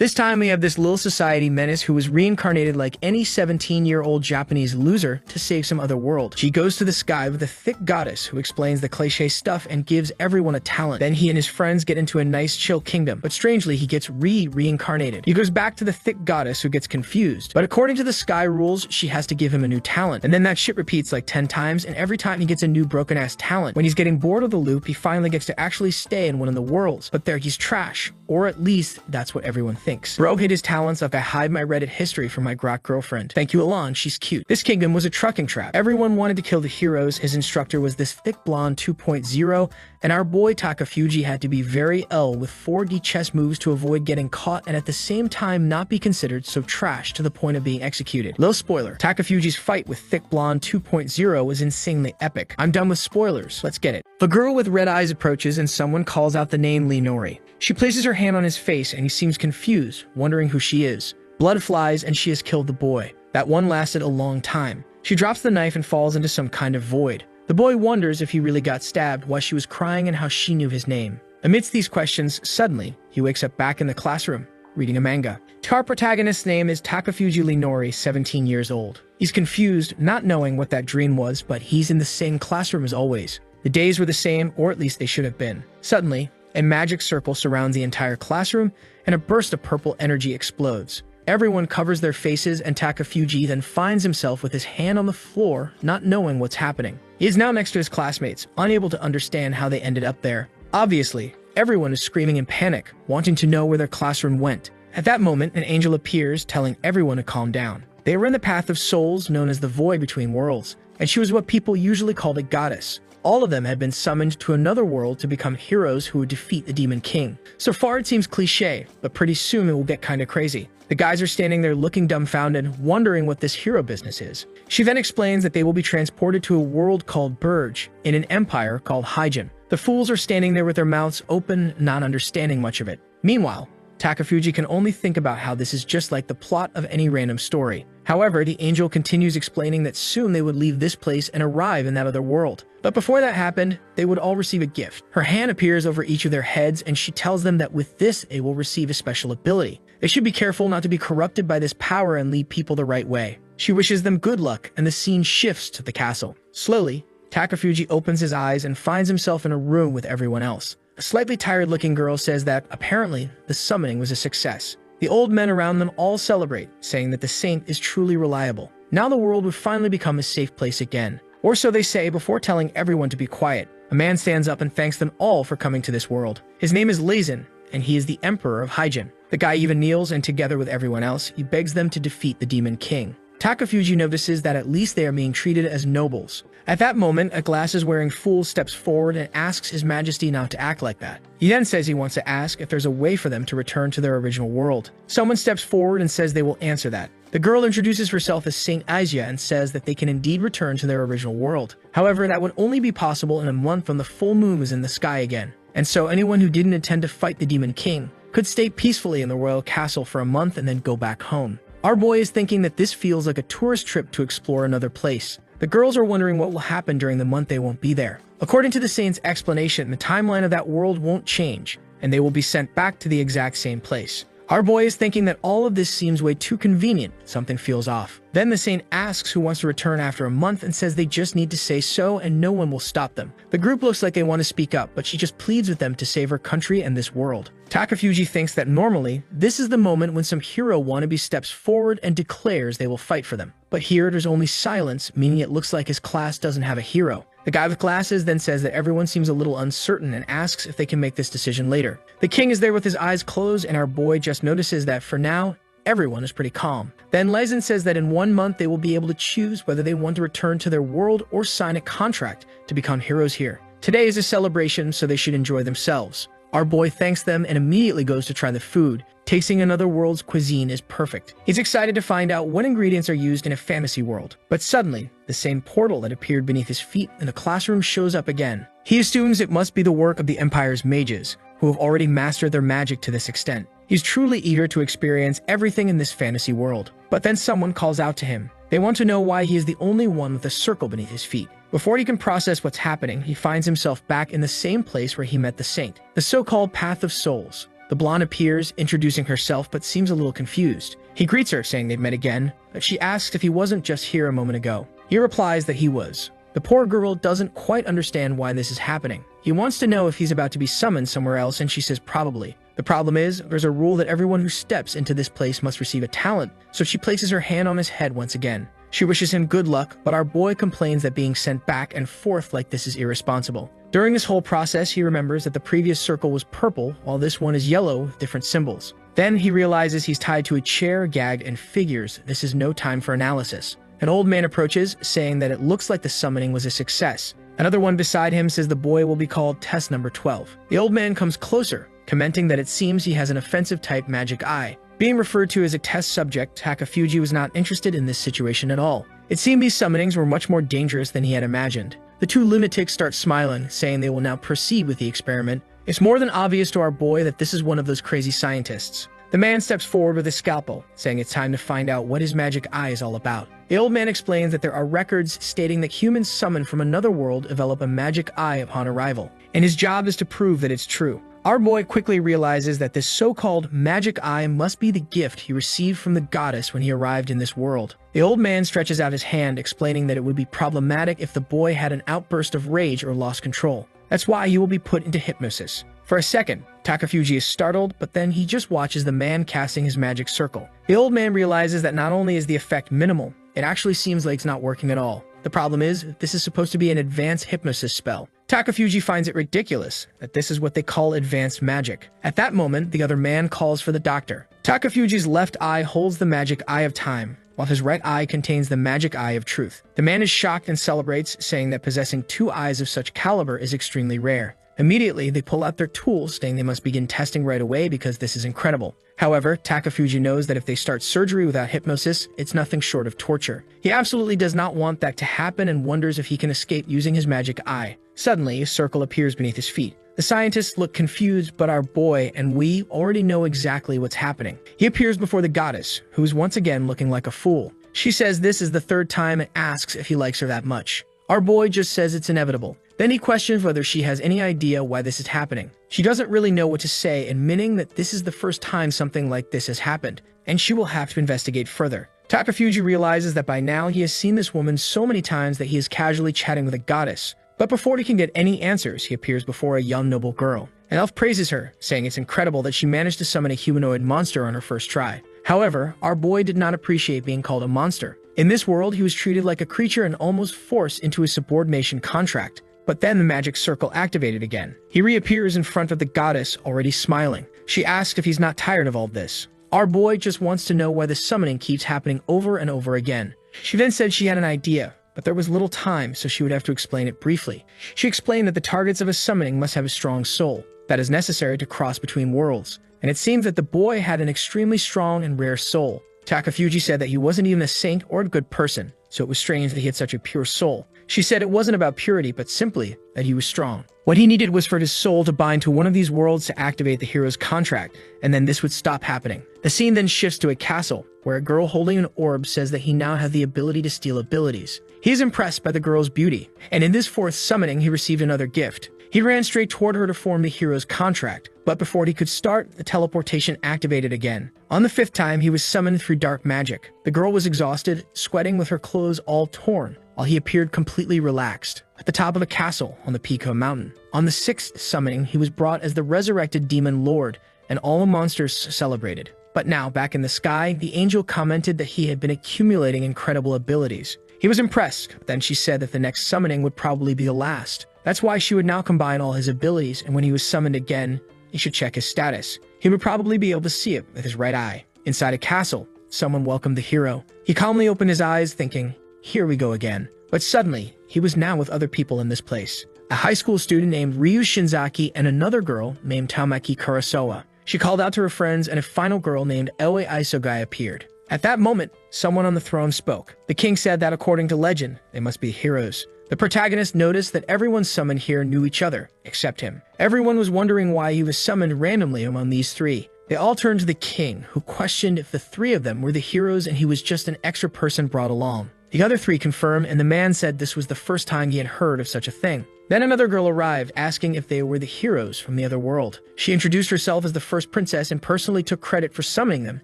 This time we have this little society menace who was reincarnated like any 17-year-old Japanese loser to save some other world. She goes to the sky with a thick goddess who explains the cliche stuff and gives everyone a talent. Then he and his friends get into a nice chill kingdom, but strangely he gets reincarnated. He goes back to the thick goddess who gets confused, but according to the sky rules, she has to give him a new talent. And then that shit repeats like 10 times, and every time he gets a new broken-ass talent. When he's getting bored of the loop, he finally gets to actually stay in one of the worlds, but there he's trash, or at least that's what everyone thinks. Bro hid his talents like I hide my Reddit history from my grok girlfriend. Thank you, Alon, she's cute. This kingdom was a trucking trap. Everyone wanted to kill the heroes. His instructor was this thick blonde 2.0, and our boy Takafuji had to be very ill with 4D chess moves to avoid getting caught and at the same time not be considered so trash to the point of being executed. Little spoiler, Takafuji's fight with thick blonde 2.0 was insanely epic. I'm done with spoilers, let's get it. The girl with red eyes approaches and someone calls out the name Linori. She places her hand on his face and he seems confused, wondering who she is. Blood flies and she has killed the boy. That one lasted a long time. She drops the knife and falls into some kind of void. The boy wonders if he really got stabbed, why she was crying, and how she knew his name. Amidst these questions, suddenly, he wakes up back in the classroom, reading a manga. Our protagonist's name is Takafuji Linori, 17 years old. He's confused, not knowing what that dream was, but he's in the same classroom as always. The days were the same, or at least they should have been. Suddenly, a magic circle surrounds the entire classroom, and a burst of purple energy explodes. Everyone covers their faces, and Takafuji then finds himself with his hand on the floor, not knowing what's happening. He is now next to his classmates, unable to understand how they ended up there. Obviously, everyone is screaming in panic, wanting to know where their classroom went. At that moment, an angel appears, telling everyone to calm down. They were in the path of souls, known as the void between worlds, and she was what people usually called a goddess. All of them had been summoned to another world to become heroes who would defeat the Demon King. So far it seems cliche, but pretty soon it will get kinda crazy. The guys are standing there looking dumbfounded, wondering what this hero business is. She then explains that they will be transported to a world called Burge, in an empire called Hyjin. The fools are standing there with their mouths open, not understanding much of it. Meanwhile, Takafuji can only think about how this is just like the plot of any random story. However, the angel continues explaining that soon they would leave this place and arrive in that other world. But before that happened, they would all receive a gift. Her hand appears over each of their heads, and she tells them that with this, they will receive a special ability. They should be careful not to be corrupted by this power and lead people the right way. She wishes them good luck, and the scene shifts to the castle. Slowly, Takafuji opens his eyes and finds himself in a room with everyone else. A slightly tired-looking girl says that, apparently, the summoning was a success. The old men around them all celebrate, saying that the saint is truly reliable. Now the world would finally become a safe place again. Or so they say before telling everyone to be quiet. A man stands up and thanks them all for coming to this world. His name is Leisen, and he is the Emperor of Hyjin. The guy even kneels, and together with everyone else, he begs them to defeat the Demon King. Takafuji notices that at least they are being treated as nobles. At that moment, a glasses-wearing fool steps forward and asks His Majesty not to act like that. He then says he wants to ask if there's a way for them to return to their original world. Someone steps forward and says they will answer that. The girl introduces herself as Saint Asia and says that they can indeed return to their original world. However, that would only be possible in a month when the full moon was in the sky again. And so anyone who didn't intend to fight the Demon King could stay peacefully in the royal castle for a month and then go back home. Our boy is thinking that this feels like a tourist trip to explore another place. The girls are wondering what will happen during the month they won't be there. According to the saint's explanation, the timeline of that world won't change, and they will be sent back to the exact same place. Our boy is thinking that all of this seems way too convenient. Something feels off. Then the saint asks who wants to return after a month and says they just need to say so and no one will stop them. The group looks like they want to speak up, but she just pleads with them to save her country and this world. Takafuji thinks that normally, this is the moment when some hero wannabe steps forward and declares they will fight for them. But here there's only silence, meaning it looks like his class doesn't have a hero. The guy with glasses then says that everyone seems a little uncertain and asks if they can make this decision later. The king is there with his eyes closed, and our boy just notices that for now, everyone is pretty calm. Then Leisen says that in 1 month they will be able to choose whether they want to return to their world or sign a contract to become heroes here. Today is a celebration, so they should enjoy themselves. Our boy thanks them and immediately goes to try the food. Tasting another world's cuisine is perfect. He's excited to find out what ingredients are used in a fantasy world. But suddenly, the same portal that appeared beneath his feet in the classroom shows up again. He assumes it must be the work of the Empire's mages, who have already mastered their magic to this extent. He's truly eager to experience everything in this fantasy world. But then someone calls out to him. They want to know why he is the only one with a circle beneath his feet. Before he can process what's happening, he finds himself back in the same place where he met the saint, the so-called Path of Souls. The blonde appears, introducing herself, but seems a little confused. He greets her, saying they've met again, but she asks if he wasn't just here a moment ago. He replies that he was. The poor girl doesn't quite understand why this is happening. He wants to know if he's about to be summoned somewhere else, and she says probably. The problem is, there's a rule that everyone who steps into this place must receive a talent, so she places her hand on his head once again. She wishes him good luck, but our boy complains that being sent back and forth like this is irresponsible. During this whole process, he remembers that the previous circle was purple, while this one is yellow with different symbols. Then he realizes he's tied to a chair, gagged, and figures this is no time for analysis. An old man approaches, saying that it looks like the summoning was a success. Another one beside him says the boy will be called test number 12. The old man comes closer, commenting that it seems he has an offensive type magic eye. Being referred to as a test subject, Takafuji was not interested in this situation at all. It seemed these summonings were much more dangerous than he had imagined. The two lunatics start smiling, saying they will now proceed with the experiment. It's more than obvious to our boy that this is one of those crazy scientists. The man steps forward with his scalpel, saying it's time to find out what his magic eye is all about. The old man explains that there are records stating that humans summoned from another world develop a magic eye upon arrival, and his job is to prove that it's true. Our boy quickly realizes that this so-called magic eye must be the gift he received from the goddess when he arrived in this world. The old man stretches out his hand, explaining that it would be problematic if the boy had an outburst of rage or lost control. That's why he will be put into hypnosis. For a second, Takafuji is startled, but then he just watches the man casting his magic circle. The old man realizes that not only is the effect minimal, it actually seems like it's not working at all. The problem is, this is supposed to be an advanced hypnosis spell. Takafuji finds it ridiculous that this is what they call advanced magic. At that moment, the other man calls for the doctor. Takafuji's left eye holds the magic eye of time, while his right eye contains the magic eye of truth. The man is shocked and celebrates, saying that possessing two eyes of such caliber is extremely rare. Immediately, they pull out their tools, saying they must begin testing right away because this is incredible. However, Takafuji knows that if they start surgery without hypnosis, it's nothing short of torture. He absolutely does not want that to happen and wonders if he can escape using his magic eye. Suddenly, a circle appears beneath his feet. The scientists look confused, but our boy and we already know exactly what's happening. He appears before the goddess, who is once again looking like a fool. She says this is the third time and asks if he likes her that much. Our boy just says it's inevitable. Then he questions whether she has any idea why this is happening. She doesn't really know what to say, admitting that this is the first time something like this has happened, and she will have to investigate further. Takafuji realizes that by now he has seen this woman so many times that he is casually chatting with a goddess. But before he can get any answers, he appears before a young noble girl. An elf praises her, saying it's incredible that she managed to summon a humanoid monster on her first try. However, our boy did not appreciate being called a monster. In this world, he was treated like a creature and almost forced into a subordination contract. But then the magic circle activated again. He reappears in front of the goddess, already smiling. She asks if he's not tired of all this. Our boy just wants to know why the summoning keeps happening over and over again. She then said she had an idea, but there was little time, so she would have to explain it briefly. She explained that the targets of a summoning must have a strong soul that is necessary to cross between worlds, and it seems that the boy had an extremely strong and rare soul. Takafuji said that he wasn't even a saint or a good person, so it was strange that he had such a pure soul. She said it wasn't about purity, but simply that he was strong. What he needed was for his soul to bind to one of these worlds to activate the hero's contract, and then this would stop happening. The scene then shifts to a castle, where a girl holding an orb says that he now has the ability to steal abilities. He is impressed by the girl's beauty, and in this fourth summoning he received another gift. He ran straight toward her to form the hero's contract, but before he could start, the teleportation activated again. On the fifth time, he was summoned through dark magic. The girl was exhausted, sweating with her clothes all torn, while he appeared completely relaxed. At the top of a castle on the peak of a mountain. On the sixth summoning, he was brought as the resurrected demon lord, and all the monsters celebrated. But now, back in the sky, the angel commented that he had been accumulating incredible abilities. He was impressed, but then she said that the next summoning would probably be the last. That's why she would now combine all his abilities, and when he was summoned again, he should check his status. He would probably be able to see it with his right eye. Inside a castle, someone welcomed the hero. He calmly opened his eyes, thinking, here we go again. But suddenly, he was now with other people in this place. A high school student named Ryu Shinzaki and another girl named Tamaki Kurosawa. She called out to her friends, and a final girl named Ewe Isogai appeared. At that moment, someone on the throne spoke. The king said that according to legend, they must be heroes. The protagonist noticed that everyone summoned here knew each other, except him. Everyone was wondering why he was summoned randomly among these three. They all turned to the king, who questioned if the three of them were the heroes and he was just an extra person brought along. The other three confirmed, and the man said this was the first time he had heard of such a thing. Then another girl arrived, asking if they were the heroes from the other world. She introduced herself as the first princess and personally took credit for summoning them,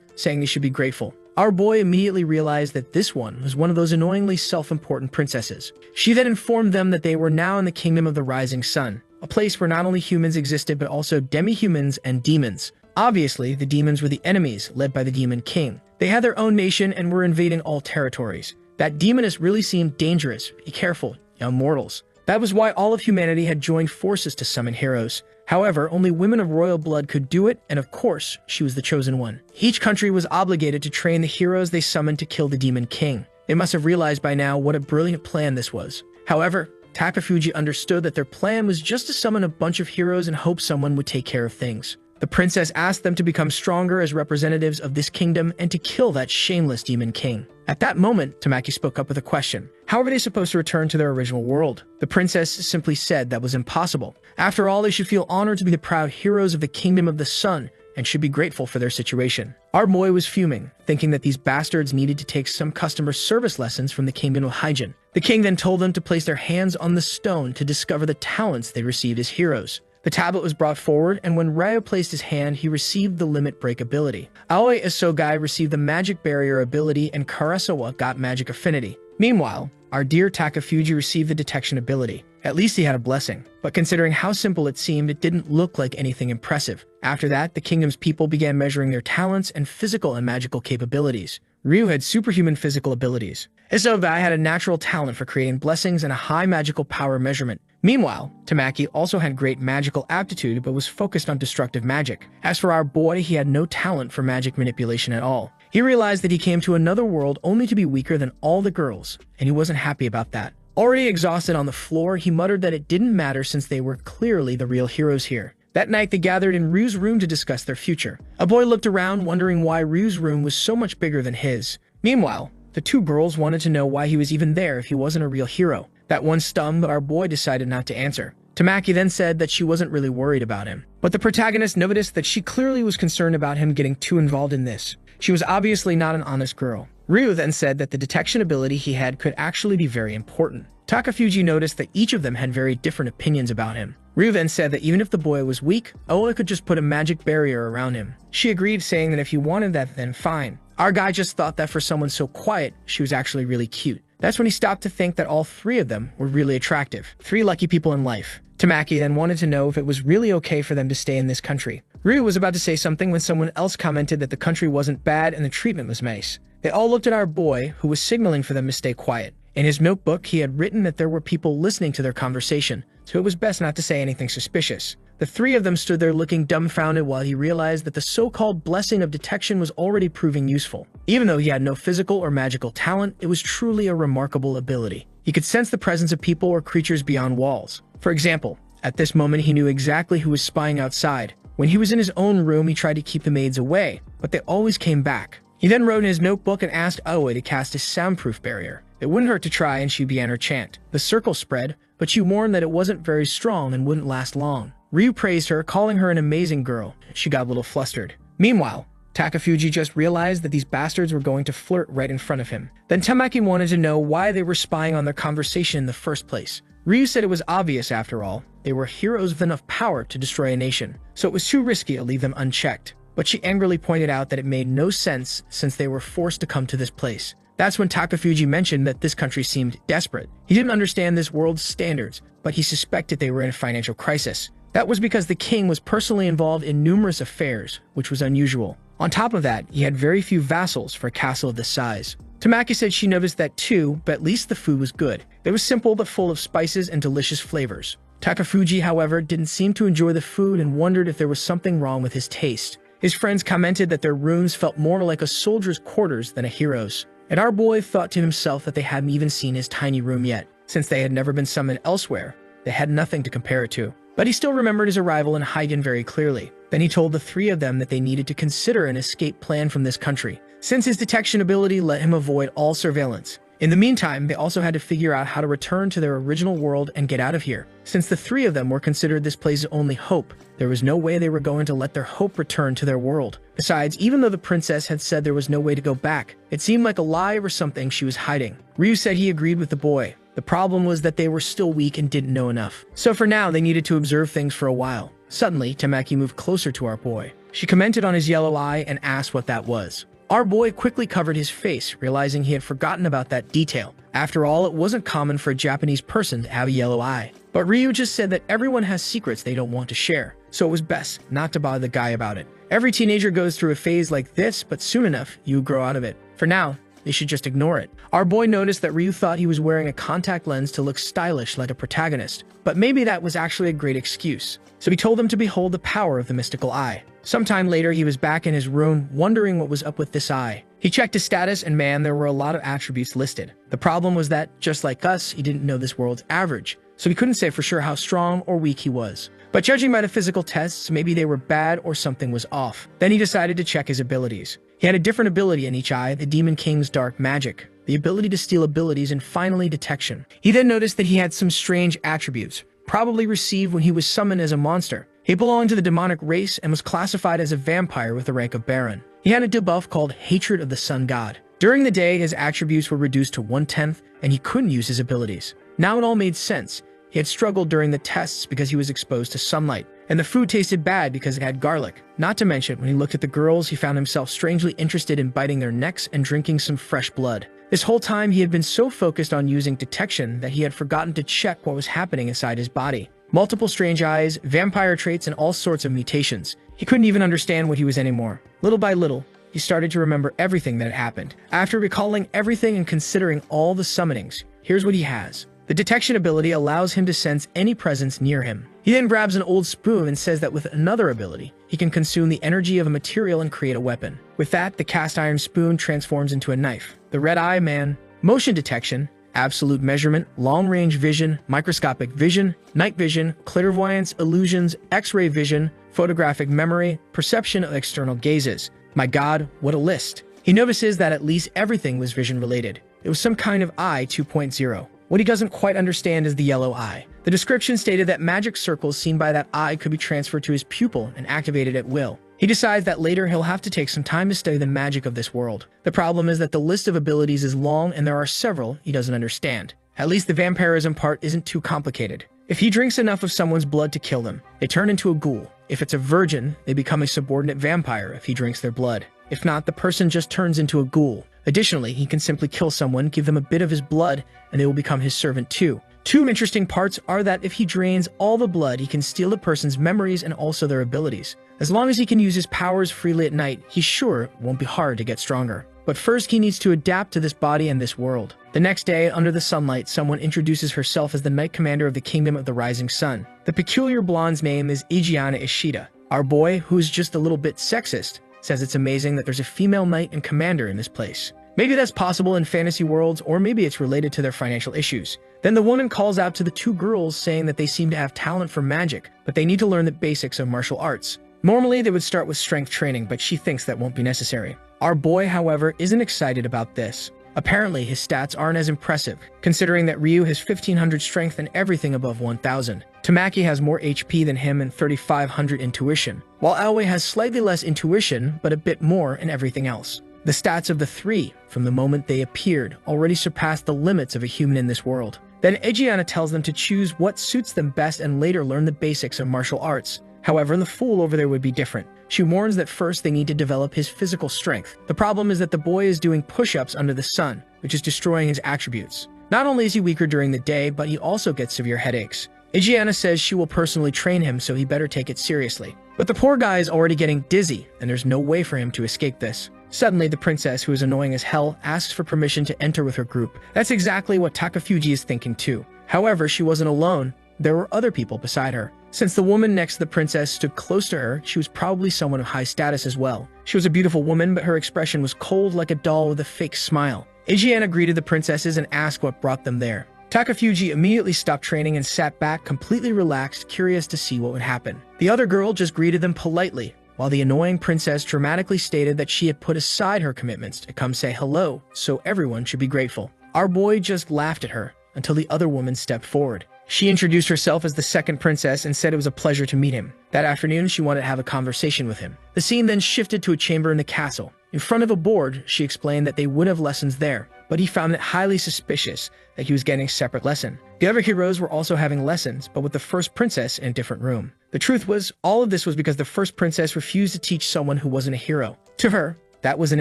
saying they should be grateful. Our boy immediately realized that this one was one of those annoyingly self-important princesses. She then informed them that they were now in the kingdom of the rising sun, a place where not only humans existed but also demi-humans and demons. Obviously, the demons were the enemies, led by the Demon King. They had their own nation and were invading all territories. That demoness really seemed dangerous. Be careful, young mortals. That was why all of humanity had joined forces to summon heroes. However, only women of royal blood could do it, and of course, she was the chosen one. Each country was obligated to train the heroes they summoned to kill the Demon King. They must have realized by now what a brilliant plan this was. However, Takafuji understood that their plan was just to summon a bunch of heroes and hope someone would take care of things. The princess asked them to become stronger as representatives of this kingdom and to kill that shameless Demon King. At that moment, Tamaki spoke up with a question. How were they supposed to return to their original world? The princess simply said that was impossible. After all, they should feel honored to be the proud heroes of the kingdom of the sun and should be grateful for their situation. Our boy was fuming, thinking that these bastards needed to take some customer service lessons from the kingdom of Hyjin. The king then told them to place their hands on the stone to discover the talents they received as heroes. The tablet was brought forward, and when Ryo placed his hand, he received the limit break ability. Aoi Isogai received the magic barrier ability, and Karasawa got magic affinity. Meanwhile, our dear Takafuji received the detection ability. At least he had a blessing. But considering how simple it seemed, it didn't look like anything impressive. After that, the kingdom's people began measuring their talents and physical and magical capabilities. Ryu had superhuman physical abilities. Isogai had a natural talent for creating blessings and a high magical power measurement. Meanwhile, Tamaki also had great magical aptitude but was focused on destructive magic. As for our boy, he had no talent for magic manipulation at all. He realized that he came to another world only to be weaker than all the girls, and he wasn't happy about that. Already exhausted on the floor, he muttered that it didn't matter since they were clearly the real heroes here. That night, they gathered in Ryu's room to discuss their future. A boy looked around, wondering why Ryu's room was so much bigger than his. Meanwhile, the two girls wanted to know why he was even there if he wasn't a real hero. That one stung, but our boy decided not to answer. Tamaki then said that she wasn't really worried about him. But the protagonist noticed that she clearly was concerned about him getting too involved in this. She was obviously not an honest girl. Ryu then said that the detection ability he had could actually be very important. Takafuji noticed that each of them had very different opinions about him. Ryu then said that even if the boy was weak, Oa could just put a magic barrier around him. She agreed, saying that if he wanted that, then fine. Our guy just thought that for someone so quiet, she was actually really cute. That's when he stopped to think that all three of them were really attractive. 3 lucky people in life. Tamaki then wanted to know if it was really okay for them to stay in this country. Ryu was about to say something when someone else commented that the country wasn't bad and the treatment was nice. They all looked at our boy, who was signaling for them to stay quiet. In his notebook, he had written that there were people listening to their conversation, so it was best not to say anything suspicious. The 3 of them stood there looking dumbfounded while he realized that the so-called blessing of detection was already proving useful. Even though he had no physical or magical talent, it was truly a remarkable ability. He could sense the presence of people or creatures beyond walls. For example, at this moment he knew exactly who was spying outside. When he was in his own room, he tried to keep the maids away, but they always came back. He then wrote in his notebook and asked Aoi to cast a soundproof barrier. It wouldn't hurt to try, and she began her chant. The circle spread, but she warned that it wasn't very strong and wouldn't last long. Ryu praised her, calling her an amazing girl. She got a little flustered. Meanwhile, Takafuji just realized that these bastards were going to flirt right in front of him. Then Tamaki wanted to know why they were spying on their conversation in the first place. Ryu said it was obvious after all. They were heroes with enough power to destroy a nation, so it was too risky to leave them unchecked. But she angrily pointed out that it made no sense since they were forced to come to this place. That's when Takafuji mentioned that this country seemed desperate. He didn't understand this world's standards, but he suspected they were in a financial crisis. That was because the king was personally involved in numerous affairs, which was unusual. On top of that, he had very few vassals for a castle of this size. Tamaki said she noticed that too, but at least the food was good. It was simple but full of spices and delicious flavors. Takafuji, however, didn't seem to enjoy the food and wondered if there was something wrong with his taste. His friends commented that their rooms felt more like a soldier's quarters than a hero's. And our boy thought to himself that they hadn't even seen his tiny room yet. Since they had never been summoned elsewhere, they had nothing to compare it to. But he still remembered his arrival in Hyjin very clearly. Then he told the 3 of them that they needed to consider an escape plan from this country, since his detection ability let him avoid all surveillance. In the meantime, they also had to figure out how to return to their original world and get out of here. Since the 3 of them were considered this place's only hope, there was no way they were going to let their hope return to their world. Besides, even though the princess had said there was no way to go back, it seemed like a lie or something she was hiding. Ryu said he agreed with the boy. The problem was that they were still weak and didn't know enough. So for now, they needed to observe things for a while. Suddenly, Tamaki moved closer to our boy. She commented on his yellow eye and asked what that was. Our boy quickly covered his face, realizing he had forgotten about that detail. After all, it wasn't common for a Japanese person to have a yellow eye. But Ryu just said that everyone has secrets they don't want to share, so it was best not to bother the guy about it. Every teenager goes through a phase like this, but soon enough, you grow out of it. For now, they should just ignore it. Our boy noticed that Ryu thought he was wearing a contact lens to look stylish like a protagonist, but maybe that was actually a great excuse. So he told him to behold the power of the mystical eye. Sometime later, he was back in his room, wondering what was up with this eye. He checked his status, and man, there were a lot of attributes listed. The problem was that, just like us, he didn't know this world's average, so he couldn't say for sure how strong or weak he was. But judging by the physical tests, maybe they were bad or something was off. Then he decided to check his abilities. He had a different ability in each eye, the Demon King's dark magic, the ability to steal abilities, and finally detection. He then noticed that he had some strange attributes, probably received when he was summoned as a monster. He belonged to the demonic race and was classified as a vampire with the rank of Baron. He had a debuff called Hatred of the Sun God. During the day, his attributes were reduced to 1/10, and he couldn't use his abilities. Now it all made sense. He had struggled during the tests because he was exposed to sunlight, and the food tasted bad because it had garlic. Not to mention, when he looked at the girls, he found himself strangely interested in biting their necks and drinking some fresh blood. This whole time, he had been so focused on using detection that he had forgotten to check what was happening inside his body. Multiple strange eyes, vampire traits, and all sorts of mutations. He couldn't even understand what he was anymore. Little by little, he started to remember everything that had happened. After recalling everything and considering all the summonings, here's what he has. The detection ability allows him to sense any presence near him. He then grabs an old spoon and says that with another ability, he can consume the energy of a material and create a weapon. With that, the cast iron spoon transforms into a knife. The red eye man, motion detection, absolute measurement, long-range vision, microscopic vision, night vision, clairvoyance, illusions, X-ray vision, photographic memory, perception of external gazes. My God, what a list. He notices that at least everything was vision-related. It was some kind of eye 2.0. What he doesn't quite understand is the yellow eye. The description stated that magic circles seen by that eye could be transferred to his pupil and activated at will. He decides that later he'll have to take some time to study the magic of this world. The problem is that the list of abilities is long and there are several he doesn't understand. At least the vampirism part isn't too complicated. If he drinks enough of someone's blood to kill them, they turn into a ghoul. If it's a virgin, they become a subordinate vampire if he drinks their blood. If not, the person just turns into a ghoul. Additionally, he can simply kill someone, give them a bit of his blood, and they will become his servant too. Two interesting parts are that if he drains all the blood, he can steal the person's memories and also their abilities. As long as he can use his powers freely at night, he's sure it won't be hard to get stronger. But first, he needs to adapt to this body and this world. The next day, under the sunlight, someone introduces herself as the Knight Commander of the Kingdom of the Rising Sun. The peculiar blonde's name is Igiana Ishida. Our boy, who is just a little bit sexist, says it's amazing that there's a female knight and commander in this place. Maybe that's possible in fantasy worlds, or maybe it's related to their financial issues. Then the woman calls out to the two girls, saying that they seem to have talent for magic, but they need to learn the basics of martial arts. Normally, they would start with strength training, but she thinks that won't be necessary. Our boy, however, isn't excited about this. Apparently, his stats aren't as impressive, considering that Ryu has 1500 strength and everything above 1000. Tamaki has more HP than him and 3500 intuition, while Aoi has slightly less intuition, but a bit more in everything else. The stats of the three, from the moment they appeared, already surpassed the limits of a human in this world. Then Igiana tells them to choose what suits them best and later learn the basics of martial arts. However, the fool over there would be different. She warns that first they need to develop his physical strength. The problem is that the boy is doing push-ups under the sun, which is destroying his attributes. Not only is he weaker during the day, but he also gets severe headaches. Igiana says she will personally train him, so he better take it seriously. But the poor guy is already getting dizzy, and there's no way for him to escape this. Suddenly, the princess, who is annoying as hell, asks for permission to enter with her group. That's exactly what Takafuji is thinking too. However, she wasn't alone. There were other people beside her. Since the woman next to the princess stood close to her, she was probably someone of high status as well. She was a beautiful woman, but her expression was cold like a doll with a fake smile. Igiana greeted the princesses and asked what brought them there. Takafuji immediately stopped training and sat back, completely relaxed, curious to see what would happen. The other girl just greeted them politely, while the annoying princess dramatically stated that she had put aside her commitments to come say hello, so everyone should be grateful. Our boy just laughed at her, until the other woman stepped forward. She introduced herself as the second princess and said it was a pleasure to meet him. That afternoon, she wanted to have a conversation with him. The scene then shifted to a chamber in the castle. In front of a board, she explained that they would have lessons there, but he found it highly suspicious that he was getting a separate lesson. The other heroes were also having lessons, but with the first princess in a different room. The truth was, all of this was because the first princess refused to teach someone who wasn't a hero. To her, that was an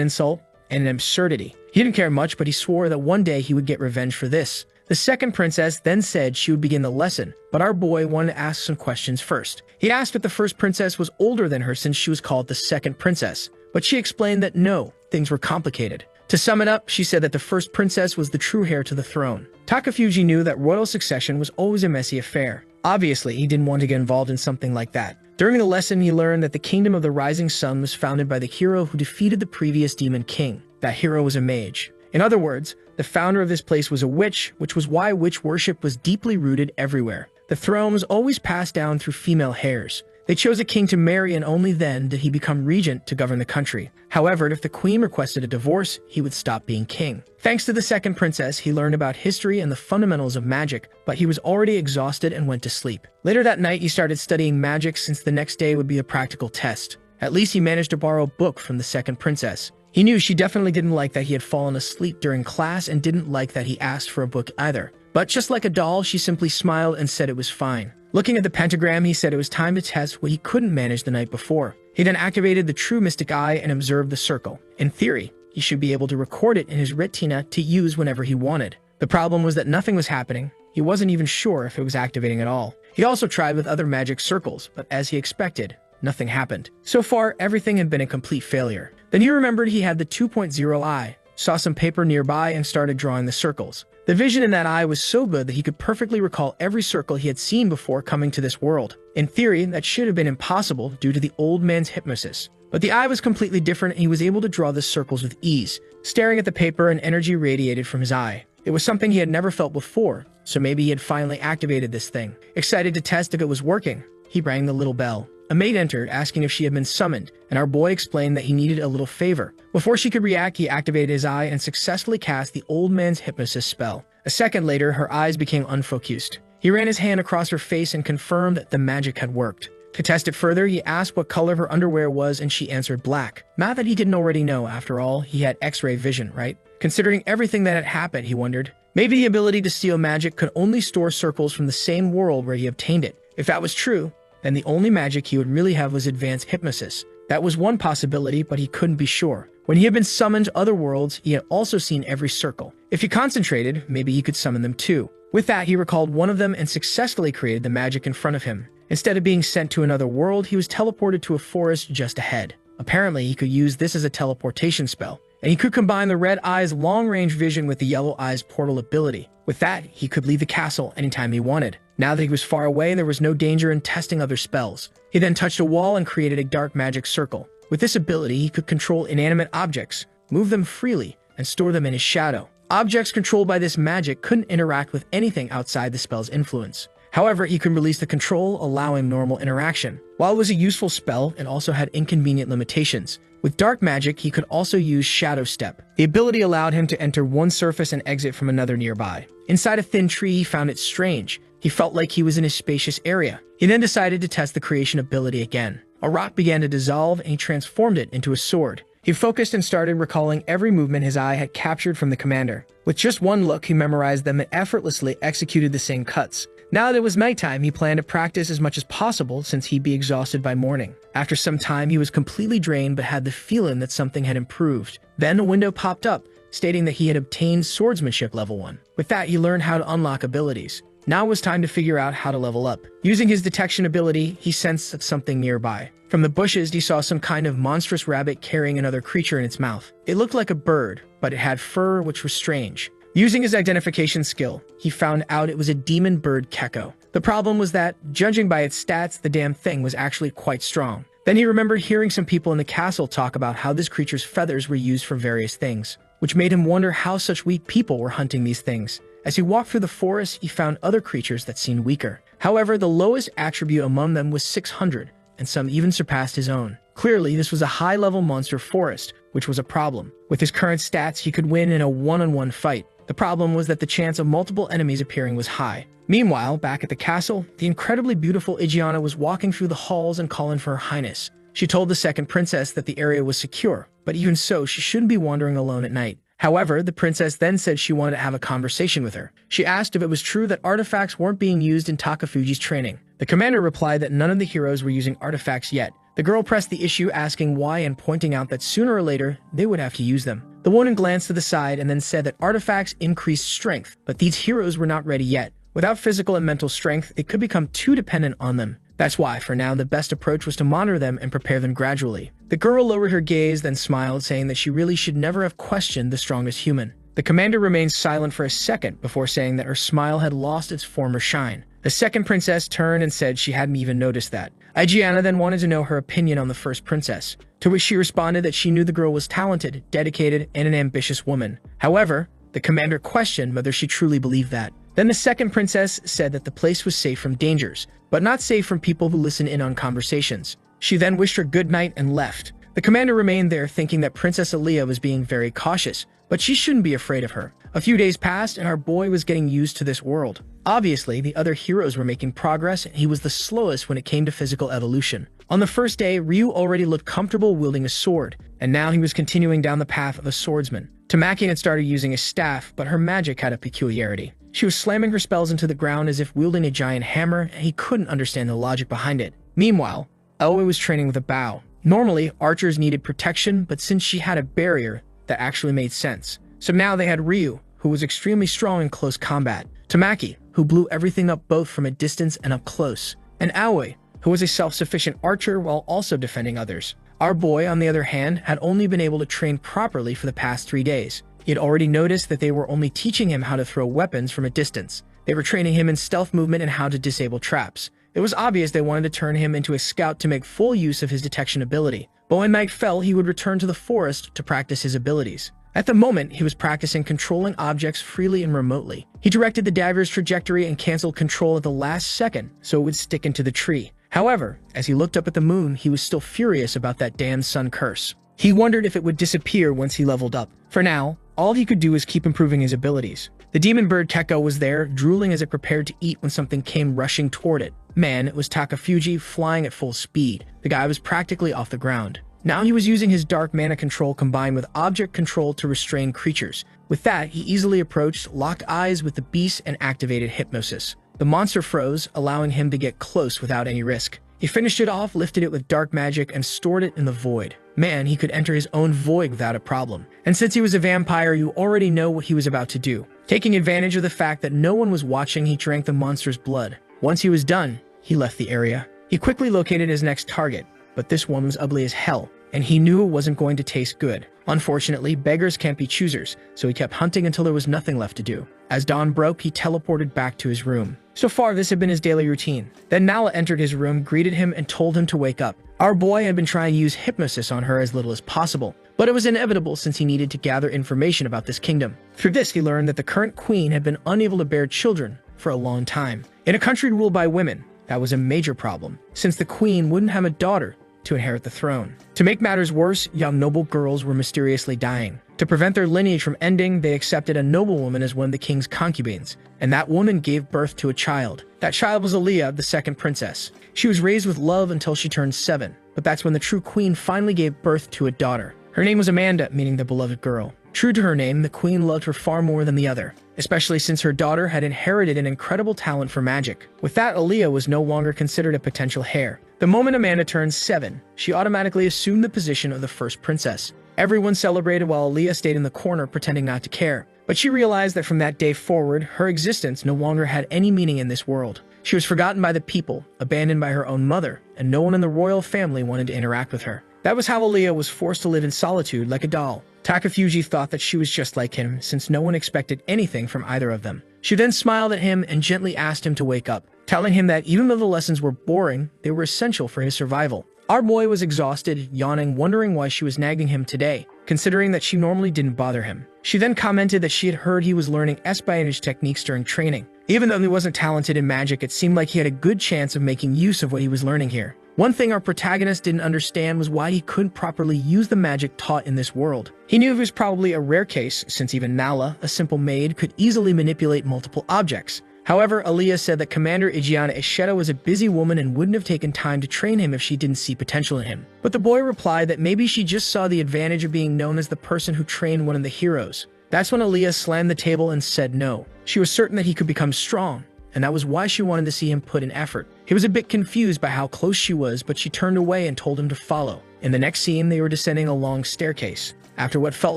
insult and an absurdity. He didn't care much, but he swore that one day he would get revenge for this. The second princess then said she would begin the lesson, but our boy wanted to ask some questions first. He asked if the first princess was older than her since she was called the second princess, but she explained that no, things were complicated. To sum it up, she said that the first princess was the true heir to the throne. Takafuji knew that royal succession was always a messy affair. Obviously, he didn't want to get involved in something like that. During the lesson, he learned that the kingdom of the rising sun was founded by the hero who defeated the previous demon king. That hero was a mage. In other words, the founder of this place was a witch, which was why witch worship was deeply rooted everywhere. The throne was always passed down through female heirs. They chose a king to marry, and only then did he become regent to govern the country. However, if the queen requested a divorce, he would stop being king. Thanks to the second princess, he learned about history and the fundamentals of magic, but he was already exhausted and went to sleep. Later that night, he started studying magic since the next day would be a practical test. At least he managed to borrow a book from the second princess. He knew she definitely didn't like that he had fallen asleep during class and didn't like that he asked for a book either. But just like a doll, she simply smiled and said it was fine. Looking at the pentagram, he said it was time to test what he couldn't manage the night before. He then activated the true mystic eye and observed the circle. In theory, he should be able to record it in his retina to use whenever he wanted. The problem was that nothing was happening. He wasn't even sure if it was activating at all. He also tried with other magic circles, but as he expected, nothing happened. So far, everything had been a complete failure. Then he remembered he had the 2.0 eye, saw some paper nearby, and started drawing the circles. The vision in that eye was so good that he could perfectly recall every circle he had seen before coming to this world. In theory, that should have been impossible due to the old man's hypnosis. But the eye was completely different, and he was able to draw the circles with ease. Staring at the paper, an energy radiated from his eye. It was something he had never felt before, so maybe he had finally activated this thing. Excited to test if it was working, he rang the little bell. A maid entered, asking if she had been summoned, and our boy explained that he needed a little favor. Before she could react, he activated his eye and successfully cast the old man's hypnosis spell. A second later, her eyes became unfocused. He ran his hand across her face and confirmed that the magic had worked. To test it further, he asked what color her underwear was, and she answered black. Not that he didn't already know, after all, he had X-ray vision, right? Considering everything that had happened, he wondered. Maybe the ability to steal magic could only store circles from the same world where he obtained it. If that was true, then the only magic he would really have was advanced hypnosis. That was one possibility, but he couldn't be sure. When he had been summoned to other worlds, he had also seen every circle. If he concentrated, maybe he could summon them too. With that, he recalled one of them and successfully created the magic in front of him. Instead of being sent to another world, he was teleported to a forest just ahead. Apparently, he could use this as a teleportation spell, and he could combine the red eye's long-range vision with the yellow eye's portal ability. With that, he could leave the castle anytime he wanted. Now that he was far away, there was no danger in testing other spells. He then touched a wall and created a dark magic circle. With this ability, he could control inanimate objects, move them freely, and store them in his shadow. Objects controlled by this magic couldn't interact with anything outside the spell's influence. However, he could release the control, allowing normal interaction. While it was a useful spell, it also had inconvenient limitations. With dark magic, he could also use Shadow Step. The ability allowed him to enter one surface and exit from another nearby. Inside a thin tree, he found it strange. He felt like he was in a spacious area. He then decided to test the creation ability again. A rock began to dissolve, and he transformed it into a sword. He focused and started recalling every movement his eye had captured from the commander. With just one look, he memorized them and effortlessly executed the same cuts. Now that it was nighttime, he planned to practice as much as possible since he'd be exhausted by morning. After some time, he was completely drained but had the feeling that something had improved. Then a window popped up, stating that he had obtained swordsmanship level 1. With that, he learned how to unlock abilities. Now it was time to figure out how to level up. Using his detection ability, he sensed something nearby. From the bushes, he saw some kind of monstrous rabbit carrying another creature in its mouth. It looked like a bird, but it had fur, which was strange. Using his identification skill, he found out it was a demon bird gecko. The problem was that, judging by its stats, the damn thing was actually quite strong. Then he remembered hearing some people in the castle talk about how this creature's feathers were used for various things, which made him wonder how such weak people were hunting these things. As he walked through the forest, he found other creatures that seemed weaker. However, the lowest attribute among them was 600, and some even surpassed his own. Clearly, this was a high-level monster forest, which was a problem. With his current stats, he could win in a one-on-one fight. The problem was that the chance of multiple enemies appearing was high. Meanwhile, back at the castle, the incredibly beautiful Igiana was walking through the halls and calling for her highness. She told the second princess that the area was secure, but even so, she shouldn't be wandering alone at night. However, the princess then said she wanted to have a conversation with her. She asked if it was true that artifacts weren't being used in Takafuji's training. The commander replied that none of the heroes were using artifacts yet. The girl pressed the issue, asking why and pointing out that sooner or later, they would have to use them. The woman glanced to the side and then said that artifacts increased strength, but these heroes were not ready yet. Without physical and mental strength, they could become too dependent on them. That's why, for now, the best approach was to monitor them and prepare them gradually. The girl lowered her gaze, then smiled, saying that she really should never have questioned the strongest human. The commander remained silent for a second before saying that her smile had lost its former shine. The second princess turned and said she hadn't even noticed that. Igiana then wanted to know her opinion on the first princess, to which she responded that she knew the girl was talented, dedicated, and an ambitious woman. However, the commander questioned whether she truly believed that. Then the second princess said that the place was safe from dangers, but not safe from people who listen in on conversations. She then wished her good night and left. The commander remained there thinking that Princess Aaliyah was being very cautious, but she shouldn't be afraid of her. A few days passed and our boy was getting used to this world. Obviously, the other heroes were making progress and he was the slowest when it came to physical evolution. On the first day, Ryu already looked comfortable wielding a sword, and now he was continuing down the path of a swordsman. Tamaki had started using a staff, but her magic had a peculiarity. She was slamming her spells into the ground as if wielding a giant hammer, and he couldn't understand the logic behind it. Meanwhile, Elway was training with a bow. Normally, archers needed protection, but since she had a barrier, that actually made sense. So now they had Ryu, who was extremely strong in close combat, Tamaki, who blew everything up both from a distance and up close, and Aoi, who was a self-sufficient archer while also defending others. Our boy, on the other hand, had only been able to train properly for the past 3 days. He had already noticed that they were only teaching him how to throw weapons from a distance. They were training him in stealth movement and how to disable traps. It was obvious they wanted to turn him into a scout to make full use of his detection ability. But when night fell, he would return to the forest to practice his abilities. At the moment, he was practicing controlling objects freely and remotely. He directed the dagger's trajectory and canceled control at the last second so it would stick into the tree. However, as he looked up at the moon, he was still furious about that damned sun curse. He wondered if it would disappear once he leveled up. For now, all he could do was keep improving his abilities. The demon bird Tekka was there, drooling as it prepared to eat when something came rushing toward it. Man, it was Takafuji flying at full speed. The guy was practically off the ground. Now he was using his dark mana control combined with object control to restrain creatures. With that, he easily approached, locked eyes with the beast, and activated hypnosis. The monster froze, allowing him to get close without any risk. He finished it off, lifted it with dark magic, and stored it in the void. Man, he could enter his own void without a problem. And since he was a vampire, you already know what he was about to do. Taking advantage of the fact that no one was watching, he drank the monster's blood. Once he was done, he left the area. He quickly located his next target, but this one was ugly as hell, and he knew it wasn't going to taste good. Unfortunately, beggars can't be choosers, so he kept hunting until there was nothing left to do. As dawn broke, he teleported back to his room. So far, this had been his daily routine. Then Nala entered his room, greeted him, and told him to wake up. Our boy had been trying to use hypnosis on her as little as possible, but it was inevitable since he needed to gather information about this kingdom. Through this, he learned that the current queen had been unable to bear children for a long time. In a country ruled by women, that was a major problem, since the queen wouldn't have a daughter to inherit the throne. To make matters worse, young noble girls were mysteriously dying. To prevent their lineage from ending, they accepted a noblewoman as one of the king's concubines, and that woman gave birth to a child. That child was Aaliyah, the second princess. She was raised with love until she turned 7, but that's when the true queen finally gave birth to a daughter. Her name was Amanda, meaning the beloved girl. True to her name, the queen loved her far more than the other, especially since her daughter had inherited an incredible talent for magic. With that, Aaliyah was no longer considered a potential heir. The moment Amanda turned 7, she automatically assumed the position of the first princess. Everyone celebrated while Aaliyah stayed in the corner pretending not to care. But she realized that from that day forward, her existence no longer had any meaning in this world. She was forgotten by the people, abandoned by her own mother, and no one in the royal family wanted to interact with her. That was how Aaliyah was forced to live in solitude like a doll. Takafuji thought that she was just like him, since no one expected anything from either of them. She then smiled at him and gently asked him to wake up, telling him that even though the lessons were boring, they were essential for his survival. Our boy was exhausted, yawning, wondering why she was nagging him today, considering that she normally didn't bother him. She then commented that she had heard he was learning espionage techniques during training. Even though he wasn't talented in magic, it seemed like he had a good chance of making use of what he was learning here. One thing our protagonist didn't understand was why he couldn't properly use the magic taught in this world. He knew it was probably a rare case, since even Nala, a simple maid, could easily manipulate multiple objects. However, Aaliyah said that Commander Ijeana Ishida was a busy woman and wouldn't have taken time to train him if she didn't see potential in him. But the boy replied that maybe she just saw the advantage of being known as the person who trained one of the heroes. That's when Aaliyah slammed the table and said no. She was certain that he could become strong, and that was why she wanted to see him put in effort. He was a bit confused by how close she was, but she turned away and told him to follow. In the next scene, they were descending a long staircase. After what felt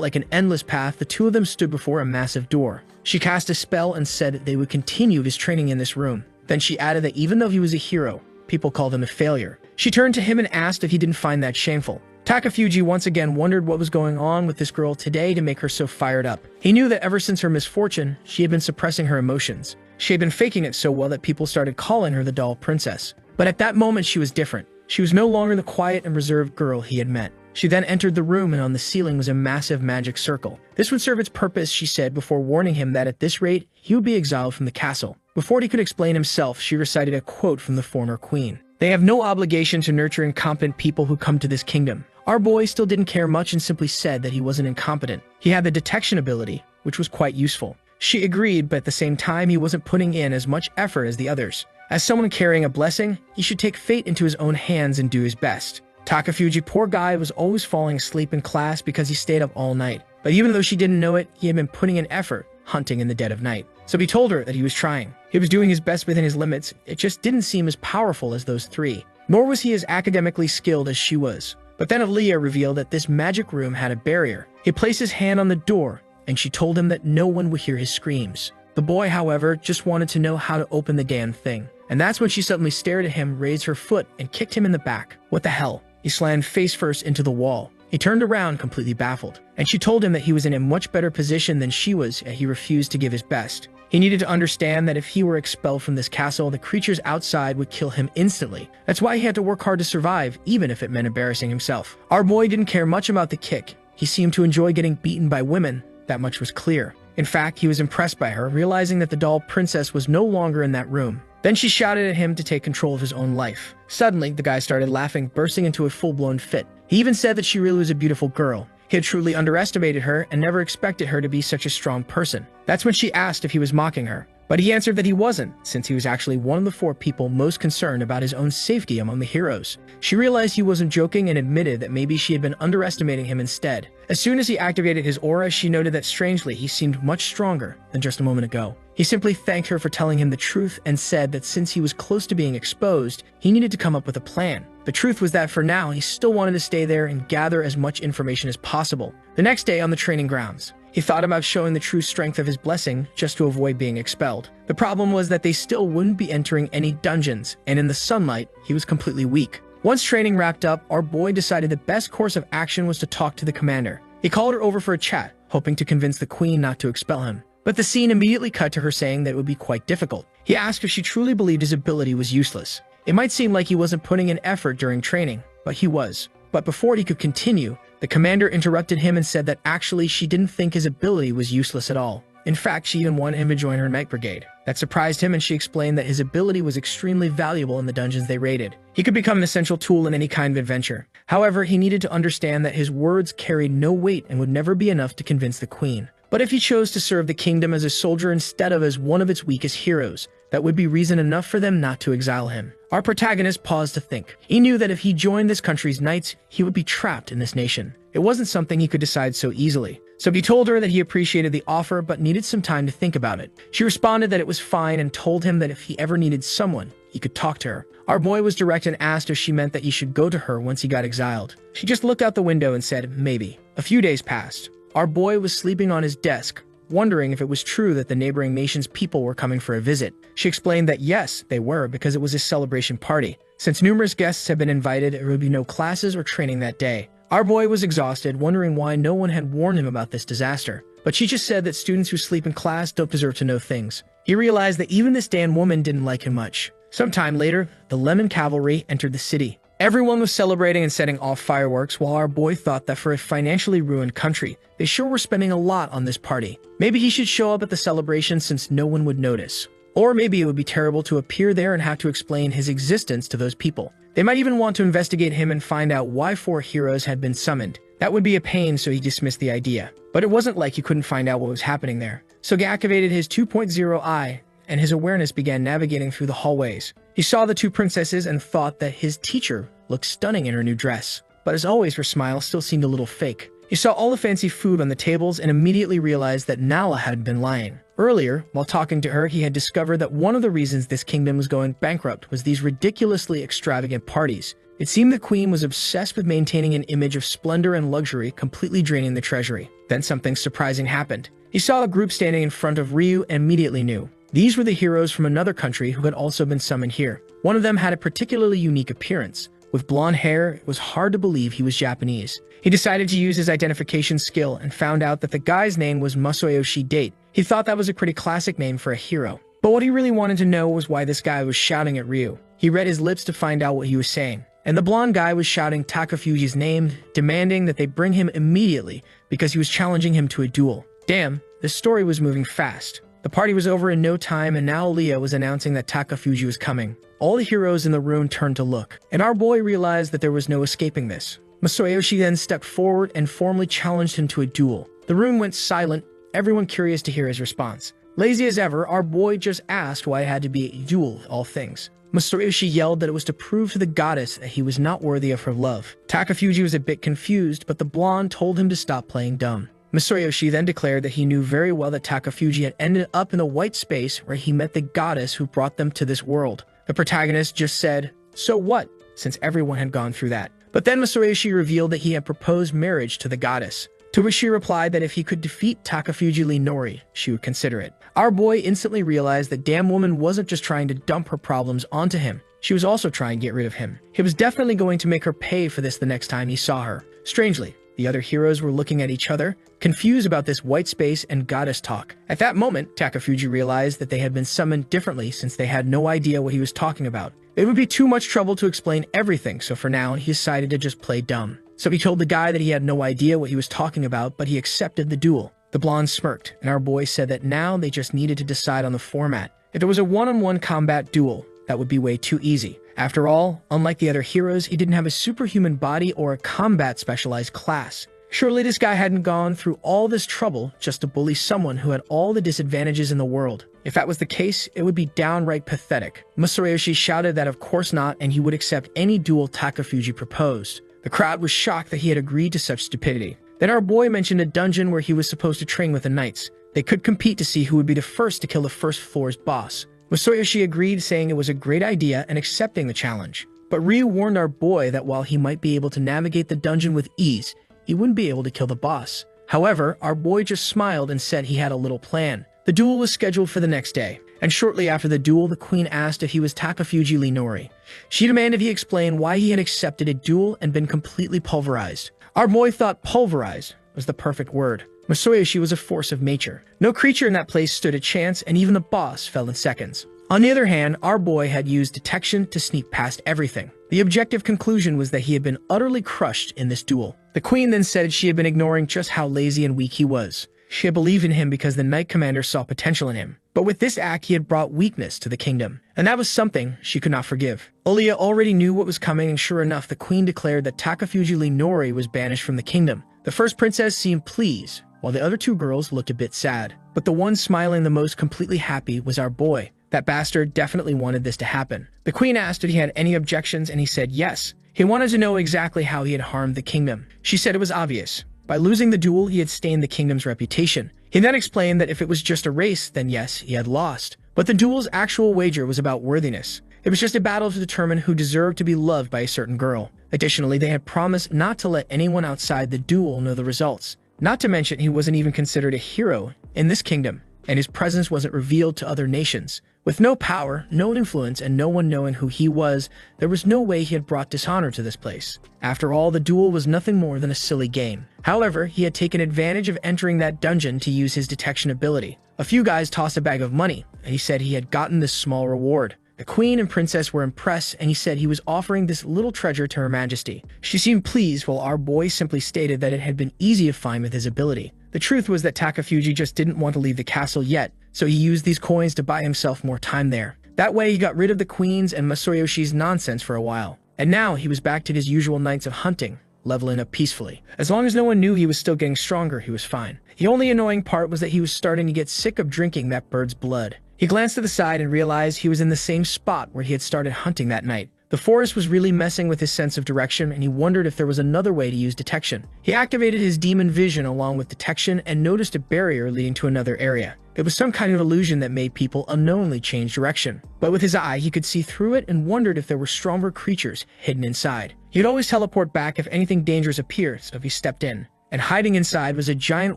like an endless path, the two of them stood before a massive door. She cast a spell and said that they would continue his training in this room. Then she added that even though he was a hero, people called him a failure. She turned to him and asked if he didn't find that shameful. Takafuji once again wondered what was going on with this girl today to make her so fired up. He knew that ever since her misfortune, she had been suppressing her emotions. She had been faking it so well that people started calling her the doll princess. But at that moment, she was different. She was no longer the quiet and reserved girl he had met. She then entered the room, and on the ceiling was a massive magic circle. This would serve its purpose, she said, before warning him that at this rate, he would be exiled from the castle. Before he could explain himself, she recited a quote from the former queen. "They have no obligation to nurture incompetent people who come to this kingdom." Our boy still didn't care much and simply said that he wasn't incompetent. He had the detection ability, which was quite useful. She agreed, but at the same time, he wasn't putting in as much effort as the others. As someone carrying a blessing, he should take fate into his own hands and do his best. Takafuji, poor guy, was always falling asleep in class because he stayed up all night. But even though she didn't know it, he had been putting in effort, hunting in the dead of night. So he told her that he was trying. He was doing his best within his limits. It just didn't seem as powerful as those three. Nor was he as academically skilled as she was. But then Aaliyah revealed that this magic room had a barrier. He placed his hand on the door, and she told him that no one would hear his screams. The boy, however, just wanted to know how to open the damn thing. And that's when she suddenly stared at him, raised her foot, and kicked him in the back. What the hell? He slammed face first into the wall. He turned around, completely baffled. And she told him that he was in a much better position than she was, yet he refused to give his best. He needed to understand that if he were expelled from this castle, the creatures outside would kill him instantly. That's why he had to work hard to survive, even if it meant embarrassing himself. Our boy didn't care much about the kick. He seemed to enjoy getting beaten by women. That much was clear. In fact, he was impressed by her, realizing that the doll princess was no longer in that room. Then she shouted at him to take control of his own life. Suddenly, the guy started laughing, bursting into a full-blown fit. He even said that she really was a beautiful girl. He had truly underestimated her and never expected her to be such a strong person. That's when she asked if he was mocking her. But he answered that he wasn't, since he was actually one of the 4 people most concerned about his own safety among the heroes. She realized he wasn't joking and admitted that maybe she had been underestimating him instead. As soon as he activated his aura, she noted that strangely he seemed much stronger than just a moment ago. He simply thanked her for telling him the truth and said that since he was close to being exposed, he needed to come up with a plan. The truth was that for now, he still wanted to stay there and gather as much information as possible. The next day on the training grounds, he thought about showing the true strength of his blessing just to avoid being expelled. The problem was that they still wouldn't be entering any dungeons, and in the sunlight, he was completely weak. Once training wrapped up, our boy decided the best course of action was to talk to the commander. He called her over for a chat, hoping to convince the queen not to expel him. But the scene immediately cut to her saying that it would be quite difficult. He asked if she truly believed his ability was useless. It might seem like he wasn't putting in effort during training, but he was. But before he could continue, the commander interrupted him and said that actually she didn't think his ability was useless at all. In fact, she even wanted him to join her night brigade. That surprised him, and she explained that his ability was extremely valuable in the dungeons they raided. He could become an essential tool in any kind of adventure. However, he needed to understand that his words carried no weight and would never be enough to convince the queen. But if he chose to serve the kingdom as a soldier instead of as one of its weakest heroes, that would be reason enough for them not to exile him. Our protagonist paused to think. He knew that if he joined this country's knights, he would be trapped in this nation. It wasn't something he could decide so easily. So he told her that he appreciated the offer but needed some time to think about it. She responded that it was fine and told him that if he ever needed someone, he could talk to her. Our boy was direct and asked if she meant that he should go to her once he got exiled. She just looked out the window and said, maybe. A few days passed. Our boy was sleeping on his desk, wondering if it was true that the neighboring nation's people were coming for a visit. She explained that yes, they were, because it was a celebration party. Since numerous guests had been invited, there would be no classes or training that day. Our boy was exhausted, wondering why no one had warned him about this disaster. But she just said that students who sleep in class don't deserve to know things. He realized that even this damn woman didn't like him much. Sometime later, the Lemon Cavalry entered the city. Everyone was celebrating and setting off fireworks, while our boy thought that for a financially ruined country, they sure were spending a lot on this party. Maybe he should show up at the celebration since no one would notice. Or maybe it would be terrible to appear there and have to explain his existence to those people. They might even want to investigate him and find out why 4 heroes had been summoned. That would be a pain, so he dismissed the idea. But it wasn't like he couldn't find out what was happening there. So he activated his 2.0 eye, and his awareness began navigating through the hallways. He saw the 2 princesses and thought that his teacher looked stunning in her new dress. But as always, her smile still seemed a little fake. He saw all the fancy food on the tables and immediately realized that Nala had been lying. Earlier, while talking to her, he had discovered that one of the reasons this kingdom was going bankrupt was these ridiculously extravagant parties. It seemed the queen was obsessed with maintaining an image of splendor and luxury, completely draining the treasury. Then something surprising happened. He saw a group standing in front of Ryu and immediately knew. These were the heroes from another country who had also been summoned here. One of them had a particularly unique appearance. With blonde hair, it was hard to believe he was Japanese. He decided to use his identification skill and found out that the guy's name was Masayoshi Date. He thought that was a pretty classic name for a hero. But what he really wanted to know was why this guy was shouting at Ryu. He read his lips to find out what he was saying. And the blonde guy was shouting Takafuji's name, demanding that they bring him immediately because he was challenging him to a duel. Damn, this story was moving fast. The party was over in no time, and now Leah was announcing that Takafuji was coming. All the heroes in the room turned to look, and our boy realized that there was no escaping this. Masayoshi then stepped forward and formally challenged him to a duel. The room went silent, everyone curious to hear his response. Lazy as ever, our boy just asked why it had to be a duel of all things. Masayoshi yelled that it was to prove to the goddess that he was not worthy of her love. Takafuji was a bit confused, but the blonde told him to stop playing dumb. Masayoshi then declared that he knew very well that Takafuji had ended up in the white space where he met the goddess who brought them to this world. The protagonist just said, "So what?" since everyone had gone through that. But then Masayoshi revealed that he had proposed marriage to the goddess, to which she replied that if he could defeat Takafuji Nori, she would consider it. Our boy instantly realized that damn woman wasn't just trying to dump her problems onto him, she was also trying to get rid of him. He was definitely going to make her pay for this the next time he saw her. Strangely, the other heroes were looking at each other, confused about this white space and goddess talk. At that moment, Takafuji realized that they had been summoned differently since they had no idea what he was talking about. It would be too much trouble to explain everything, so for now, he decided to just play dumb. So he told the guy that he had no idea what he was talking about, but he accepted the duel. The blonde smirked, and our boy said that now they just needed to decide on the format. If there was a one-on-one combat duel, that would be way too easy. After all, unlike the other heroes, he didn't have a superhuman body or a combat-specialized class. Surely this guy hadn't gone through all this trouble just to bully someone who had all the disadvantages in the world. If that was the case, it would be downright pathetic. Masayoshi shouted that of course not, and he would accept any duel Takafuji proposed. The crowd was shocked that he had agreed to such stupidity. Then our boy mentioned a dungeon where he was supposed to train with the knights. They could compete to see who would be the first to kill the first floor's boss. Masayoshi agreed, saying it was a great idea and accepting the challenge. But Ryu warned our boy that while he might be able to navigate the dungeon with ease, he wouldn't be able to kill the boss. However, our boy just smiled and said he had a little plan. The duel was scheduled for the next day, and shortly after the duel, the queen asked if he was Takafuji Nori. She demanded he explain why he had accepted a duel and been completely pulverized. Our boy thought pulverized was the perfect word. Masayoshi was a force of nature. No creature in that place stood a chance, and even the boss fell in seconds. On the other hand, our boy had used detection to sneak past everything. The objective conclusion was that he had been utterly crushed in this duel. The queen then said she had been ignoring just how lazy and weak he was. She had believed in him because the knight commander saw potential in him. But with this act, he had brought weakness to the kingdom. And that was something she could not forgive. Olia already knew what was coming, and sure enough, the queen declared that Takafuji Nori was banished from the kingdom. The first princess seemed pleased, while the other two girls looked a bit sad. But the one smiling the most completely happy was our boy. That bastard definitely wanted this to happen. The queen asked if he had any objections, and he said yes. He wanted to know exactly how he had harmed the kingdom. She said it was obvious. By losing the duel, he had stained the kingdom's reputation. He then explained that if it was just a race, then yes, he had lost. But the duel's actual wager was about worthiness. It was just a battle to determine who deserved to be loved by a certain girl. Additionally, they had promised not to let anyone outside the duel know the results. Not to mention, he wasn't even considered a hero in this kingdom, and his presence wasn't revealed to other nations. With no power, no influence, and no one knowing who he was, there was no way he had brought dishonor to this place. After all, the duel was nothing more than a silly game. However, he had taken advantage of entering that dungeon to use his detection ability. A few guys tossed a bag of money, and he said he had gotten this small reward. The queen and princess were impressed, and he said he was offering this little treasure to her majesty. She seemed pleased, while our boy simply stated that it had been easy to find with his ability. The truth was that Takafuji just didn't want to leave the castle yet, so he used these coins to buy himself more time there. That way, he got rid of the queen's and Masayoshi's nonsense for a while. And now, he was back to his usual nights of hunting, leveling up peacefully. As long as no one knew he was still getting stronger, he was fine. The only annoying part was that he was starting to get sick of drinking that bird's blood. He glanced to the side and realized he was in the same spot where he had started hunting that night. The forest was really messing with his sense of direction, and he wondered if there was another way to use detection. He activated his demon vision along with detection and noticed a barrier leading to another area. It was some kind of illusion that made people unknowingly change direction. But with his eye, he could see through it and wondered if there were stronger creatures hidden inside. He'd always teleport back if anything dangerous appeared, so he stepped in. And hiding inside was a giant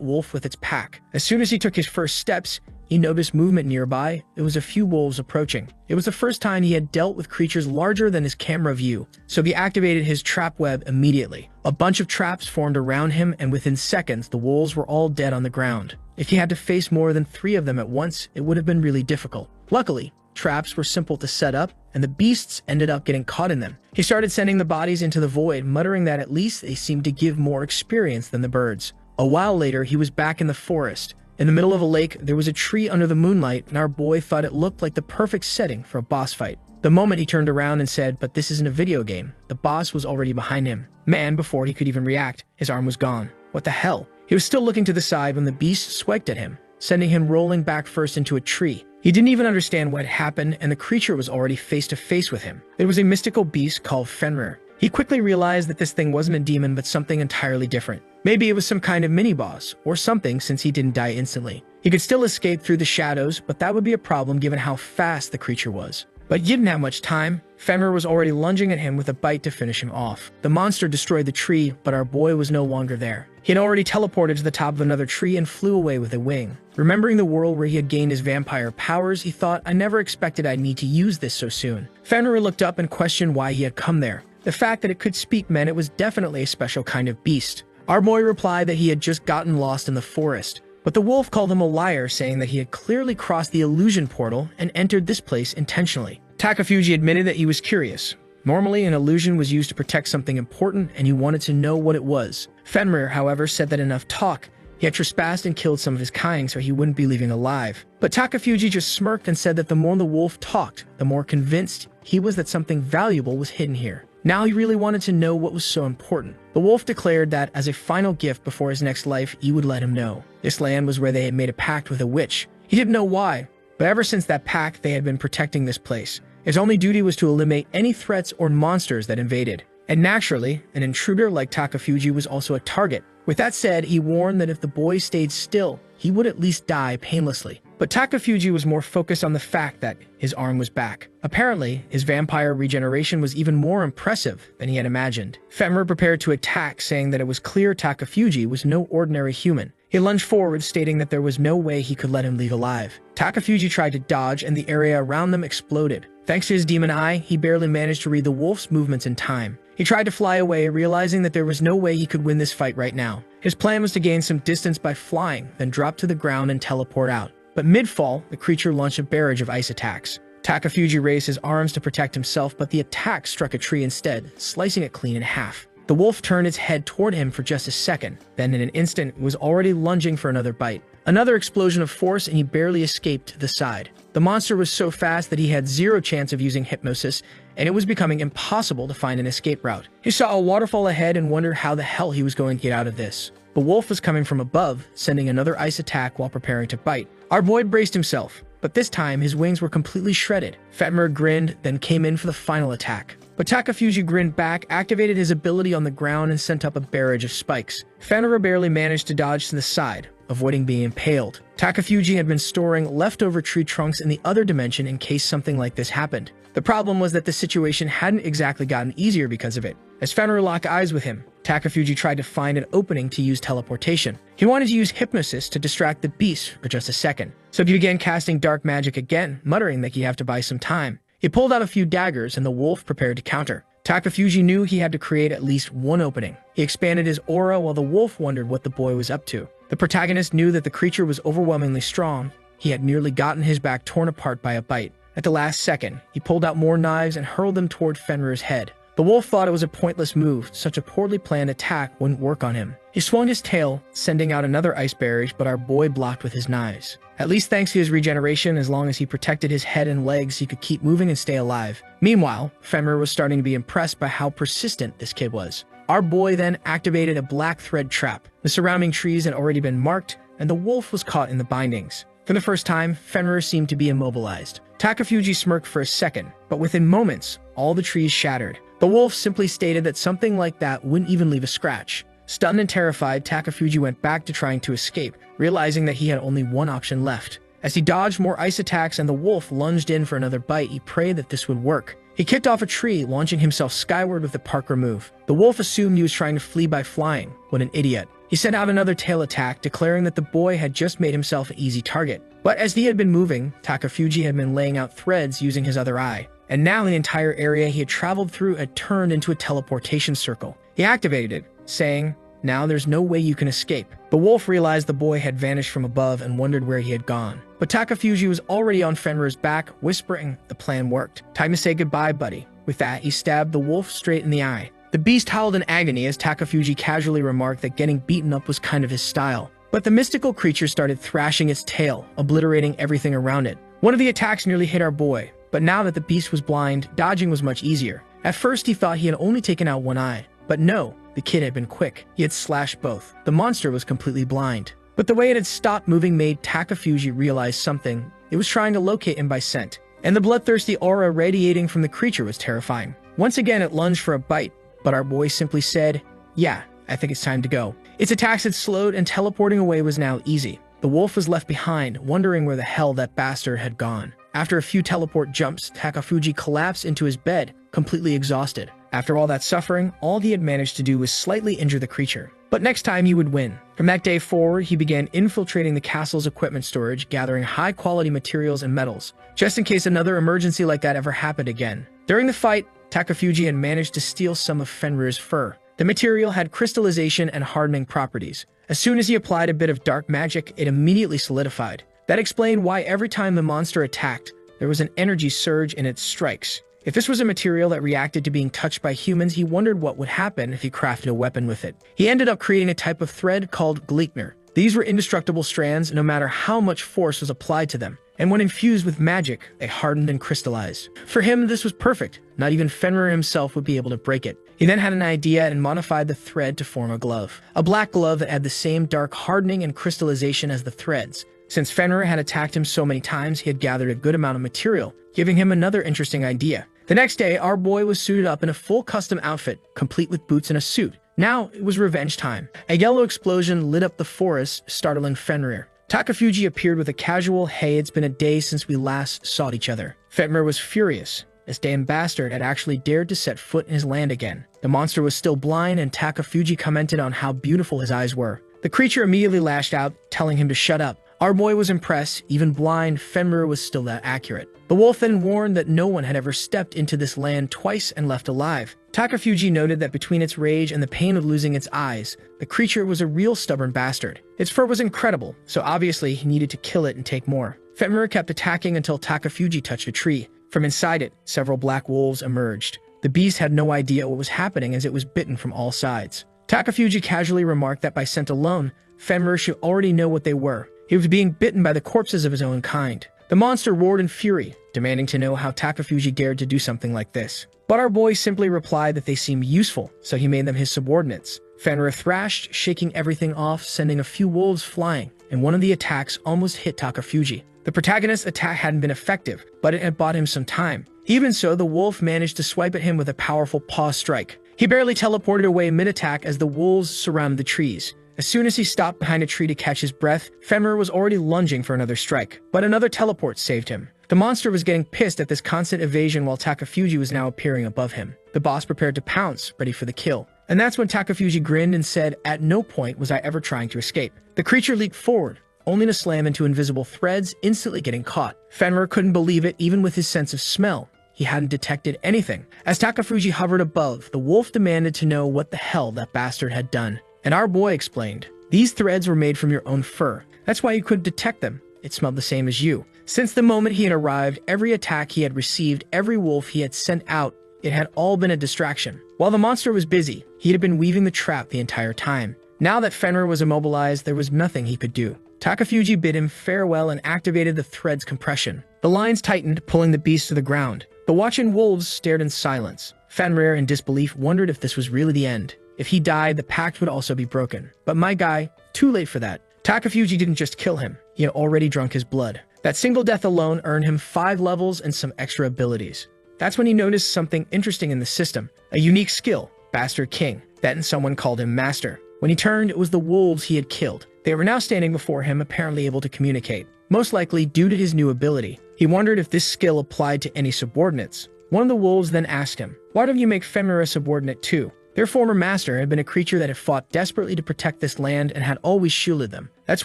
wolf with its pack. As soon as he took his first steps, he noticed movement nearby. It was a few wolves approaching. It was the first time he had dealt with creatures larger than his camera view, so he activated his trap web immediately. A bunch of traps formed around him, and within seconds, the wolves were all dead on the ground. If he had to face more than 3 of them at once, it would have been really difficult. Luckily, traps were simple to set up, and the beasts ended up getting caught in them. He started sending the bodies into the void, muttering that at least they seemed to give more experience than the birds. A while later, he was back in the forest. In the middle of a lake, there was a tree under the moonlight, and our boy thought it looked like the perfect setting for a boss fight. The moment he turned around and said, "But this isn't a video game," the boss was already behind him. Man, before he could even react, his arm was gone. What the hell? He was still looking to the side when the beast swiped at him, sending him rolling back first into a tree. He didn't even understand what had happened, and the creature was already face to face with him. It was a mystical beast called Fenrir. He quickly realized that this thing wasn't a demon but something entirely different. Maybe it was some kind of mini-boss, or something, since he didn't die instantly. He could still escape through the shadows, but that would be a problem given how fast the creature was. But he didn't have much time. Fenrir was already lunging at him with a bite to finish him off. The monster destroyed the tree, but our boy was no longer there. He had already teleported to the top of another tree and flew away with a wing. Remembering the world where he had gained his vampire powers, he thought, "I never expected I'd need to use this so soon." Fenrir looked up and questioned why he had come there. The fact that it could speak meant it was definitely a special kind of beast. Our boy replied that he had just gotten lost in the forest. But the wolf called him a liar, saying that he had clearly crossed the illusion portal and entered this place intentionally. Takafuji admitted that he was curious. Normally, an illusion was used to protect something important, and he wanted to know what it was. Fenrir, however, said that enough talk. He had trespassed and killed some of his kind, so he wouldn't be leaving alive. But Takafuji just smirked and said that the more the wolf talked, the more convinced he was that something valuable was hidden here. Now he really wanted to know what was so important. The wolf declared that, as a final gift before his next life, he would let him know. This land was where they had made a pact with a witch. He didn't know why, but ever since that pact, they had been protecting this place. His only duty was to eliminate any threats or monsters that invaded. And naturally, an intruder like Takafuji was also a target. With that said, he warned that if the boy stayed still, he would at least die painlessly. But Takafuji was more focused on the fact that his arm was back. Apparently, his vampire regeneration was even more impressive than he had imagined. Fenrir prepared to attack, saying that it was clear Takafuji was no ordinary human. He lunged forward, stating that there was no way he could let him leave alive. Takafuji tried to dodge, and the area around them exploded. Thanks to his demon eye, he barely managed to read the wolf's movements in time. He tried to fly away, realizing that there was no way he could win this fight right now. His plan was to gain some distance by flying, then drop to the ground and teleport out. But mid-fall, the creature launched a barrage of ice attacks. Takafuji raised his arms to protect himself, but the attack struck a tree instead, slicing it clean in half. The wolf turned its head toward him for just a second, then in an instant, it was already lunging for another bite. Another explosion of force, and he barely escaped to the side. The monster was so fast that he had zero chance of using hypnosis, and it was becoming impossible to find an escape route. He saw a waterfall ahead and wondered how the hell he was going to get out of this. The wolf was coming from above, sending another ice attack while preparing to bite. Our boy braced himself, but this time his wings were completely shredded. Fenrir grinned, then came in for the final attack. But Takafuji grinned back, activated his ability on the ground, and sent up a barrage of spikes. Fenrir barely managed to dodge to the side, avoiding being impaled. Takafuji had been storing leftover tree trunks in the other dimension in case something like this happened. The problem was that the situation hadn't exactly gotten easier because of it. As Fenrir locked eyes with him, Takafuji tried to find an opening to use teleportation. He wanted to use hypnosis to distract the beast for just a second. So he began casting dark magic again, muttering that he'd have to buy some time. He pulled out a few daggers, and the wolf prepared to counter. Takafuji knew he had to create at least one opening. He expanded his aura while the wolf wondered what the boy was up to. The protagonist knew that the creature was overwhelmingly strong. He had nearly gotten his back torn apart by a bite. At the last second, he pulled out more knives and hurled them toward Fenrir's head. The wolf thought it was a pointless move. Such a poorly planned attack wouldn't work on him. He swung his tail, sending out another ice barrage, but our boy blocked with his knives. At least thanks to his regeneration, as long as he protected his head and legs, he could keep moving and stay alive. Meanwhile, Fenrir was starting to be impressed by how persistent this kid was. Our boy then activated a black thread trap. The surrounding trees had already been marked, and the wolf was caught in the bindings. For the first time, Fenrir seemed to be immobilized. Takafuji smirked for a second, but within moments, all the trees shattered. The wolf simply stated that something like that wouldn't even leave a scratch. Stunned and terrified, Takafuji went back to trying to escape, realizing that he had only one option left. As he dodged more ice attacks and the wolf lunged in for another bite, he prayed that this would work. He kicked off a tree, launching himself skyward with the Parker move. The wolf assumed he was trying to flee by flying. What an idiot. He sent out another tail attack, declaring that the boy had just made himself an easy target. But as he had been moving, Takafuji had been laying out threads using his other eye. And now the entire area he had traveled through had turned into a teleportation circle. He activated it, saying, "Now there's no way you can escape." The wolf realized the boy had vanished from above and wondered where he had gone. But Takafuji was already on Fenrir's back, whispering, "The plan worked. Time to say goodbye, buddy." With that, he stabbed the wolf straight in the eye. The beast howled in agony as Takafuji casually remarked that getting beaten up was kind of his style. But the mystical creature started thrashing its tail, obliterating everything around it. One of the attacks nearly hit our boy, but now that the beast was blind, dodging was much easier. At first he thought he had only taken out one eye, but no, the kid had been quick. He had slashed both. The monster was completely blind. But the way it had stopped moving made Takafuji realize something. It was trying to locate him by scent. And the bloodthirsty aura radiating from the creature was terrifying. Once again it lunged for a bite, but our boy simply said, "Yeah, I think it's time to go." Its attacks had slowed and teleporting away was now easy. The wolf was left behind, wondering where the hell that bastard had gone. After a few teleport jumps, Takafuji collapsed into his bed, completely exhausted. After all that suffering, all he had managed to do was slightly injure the creature. But next time he would win. From that day forward, he began infiltrating the castle's equipment storage, gathering high-quality materials and metals, just in case another emergency like that ever happened again. During the fight, Takafuji had managed to steal some of Fenrir's fur. The material had crystallization and hardening properties. As soon as he applied a bit of dark magic, it immediately solidified. That explained why every time the monster attacked, there was an energy surge in its strikes. If this was a material that reacted to being touched by humans, he wondered what would happen if he crafted a weapon with it. He ended up creating a type of thread called Gleikner. These were indestructible strands no matter how much force was applied to them, and when infused with magic, they hardened and crystallized. For him, this was perfect. Not even Fenrir himself would be able to break it. He then had an idea and modified the thread to form a glove. A black glove that had the same dark hardening and crystallization as the threads. Since Fenrir had attacked him so many times, he had gathered a good amount of material, giving him another interesting idea. The next day, our boy was suited up in a full custom outfit, complete with boots and a suit. Now it was revenge time. A yellow explosion lit up the forest, startling Fenrir. Takafuji appeared with a casual, "Hey, it's been a day since we last saw each other." Fenrir was furious. This damn bastard had actually dared to set foot in his land again. The monster was still blind, and Takafuji commented on how beautiful his eyes were. The creature immediately lashed out, telling him to shut up. Our boy was impressed. Even blind, Fenrir was still that accurate. The wolf then warned that no one had ever stepped into this land twice and left alive. Takafuji noted that between its rage and the pain of losing its eyes, the creature was a real stubborn bastard. Its fur was incredible, so obviously he needed to kill it and take more. Fenrir kept attacking until Takafuji touched a tree. From inside it, several black wolves emerged. The beast had no idea what was happening as it was bitten from all sides. Takafuji casually remarked that by scent alone, Fenrir should already know what they were. He was being bitten by the corpses of his own kind. The monster roared in fury, demanding to know how Takafuji dared to do something like this. But our boy simply replied that they seemed useful, so he made them his subordinates. Fenrir thrashed, shaking everything off, sending a few wolves flying, and one of the attacks almost hit Takafuji. The protagonist's attack hadn't been effective, but it had bought him some time. Even so, the wolf managed to swipe at him with a powerful paw strike. He barely teleported away mid-attack as the wolves surrounded the trees. As soon as he stopped behind a tree to catch his breath, Fenrir was already lunging for another strike. But another teleport saved him. The monster was getting pissed at this constant evasion while Takafuji was now appearing above him. The boss prepared to pounce, ready for the kill. And that's when Takafuji grinned and said, "At no point was I ever trying to escape." The creature leaped forward, only to slam into invisible threads, instantly getting caught. Fenrir couldn't believe it, even with his sense of smell. He hadn't detected anything. As Takafuji hovered above, the wolf demanded to know what the hell that bastard had done. And our boy explained, "These threads were made from your own fur. That's why you couldn't detect them. it smelled the same as you. Since the moment he had arrived, every attack he had received, every wolf he had sent out, it had all been a distraction. While the monster was busy, he had been weaving the trap the entire time. Now that Fenrir was immobilized, there was nothing he could do. Takafuji bid him farewell and activated the thread's compression. The lines tightened, pulling the beast to the ground. The watching wolves stared in silence. Fenrir, in disbelief, wondered if this was really the end. If he died, the pact would also be broken. But my guy, too late for that. Takafuji didn't just kill him, he had already drunk his blood. That single death alone earned him 5 levels and some extra abilities. That's when he noticed something interesting in the system, a unique skill, Bastard King. That and someone called him Master. When he turned, it was the wolves he had killed. They were now standing before him, apparently able to communicate, most likely due to his new ability. He wondered if this skill applied to any subordinates. One of the wolves then asked him, "Why don't you make Fenrir a subordinate too?" Their former master had been a creature that had fought desperately to protect this land and had always shielded them. That's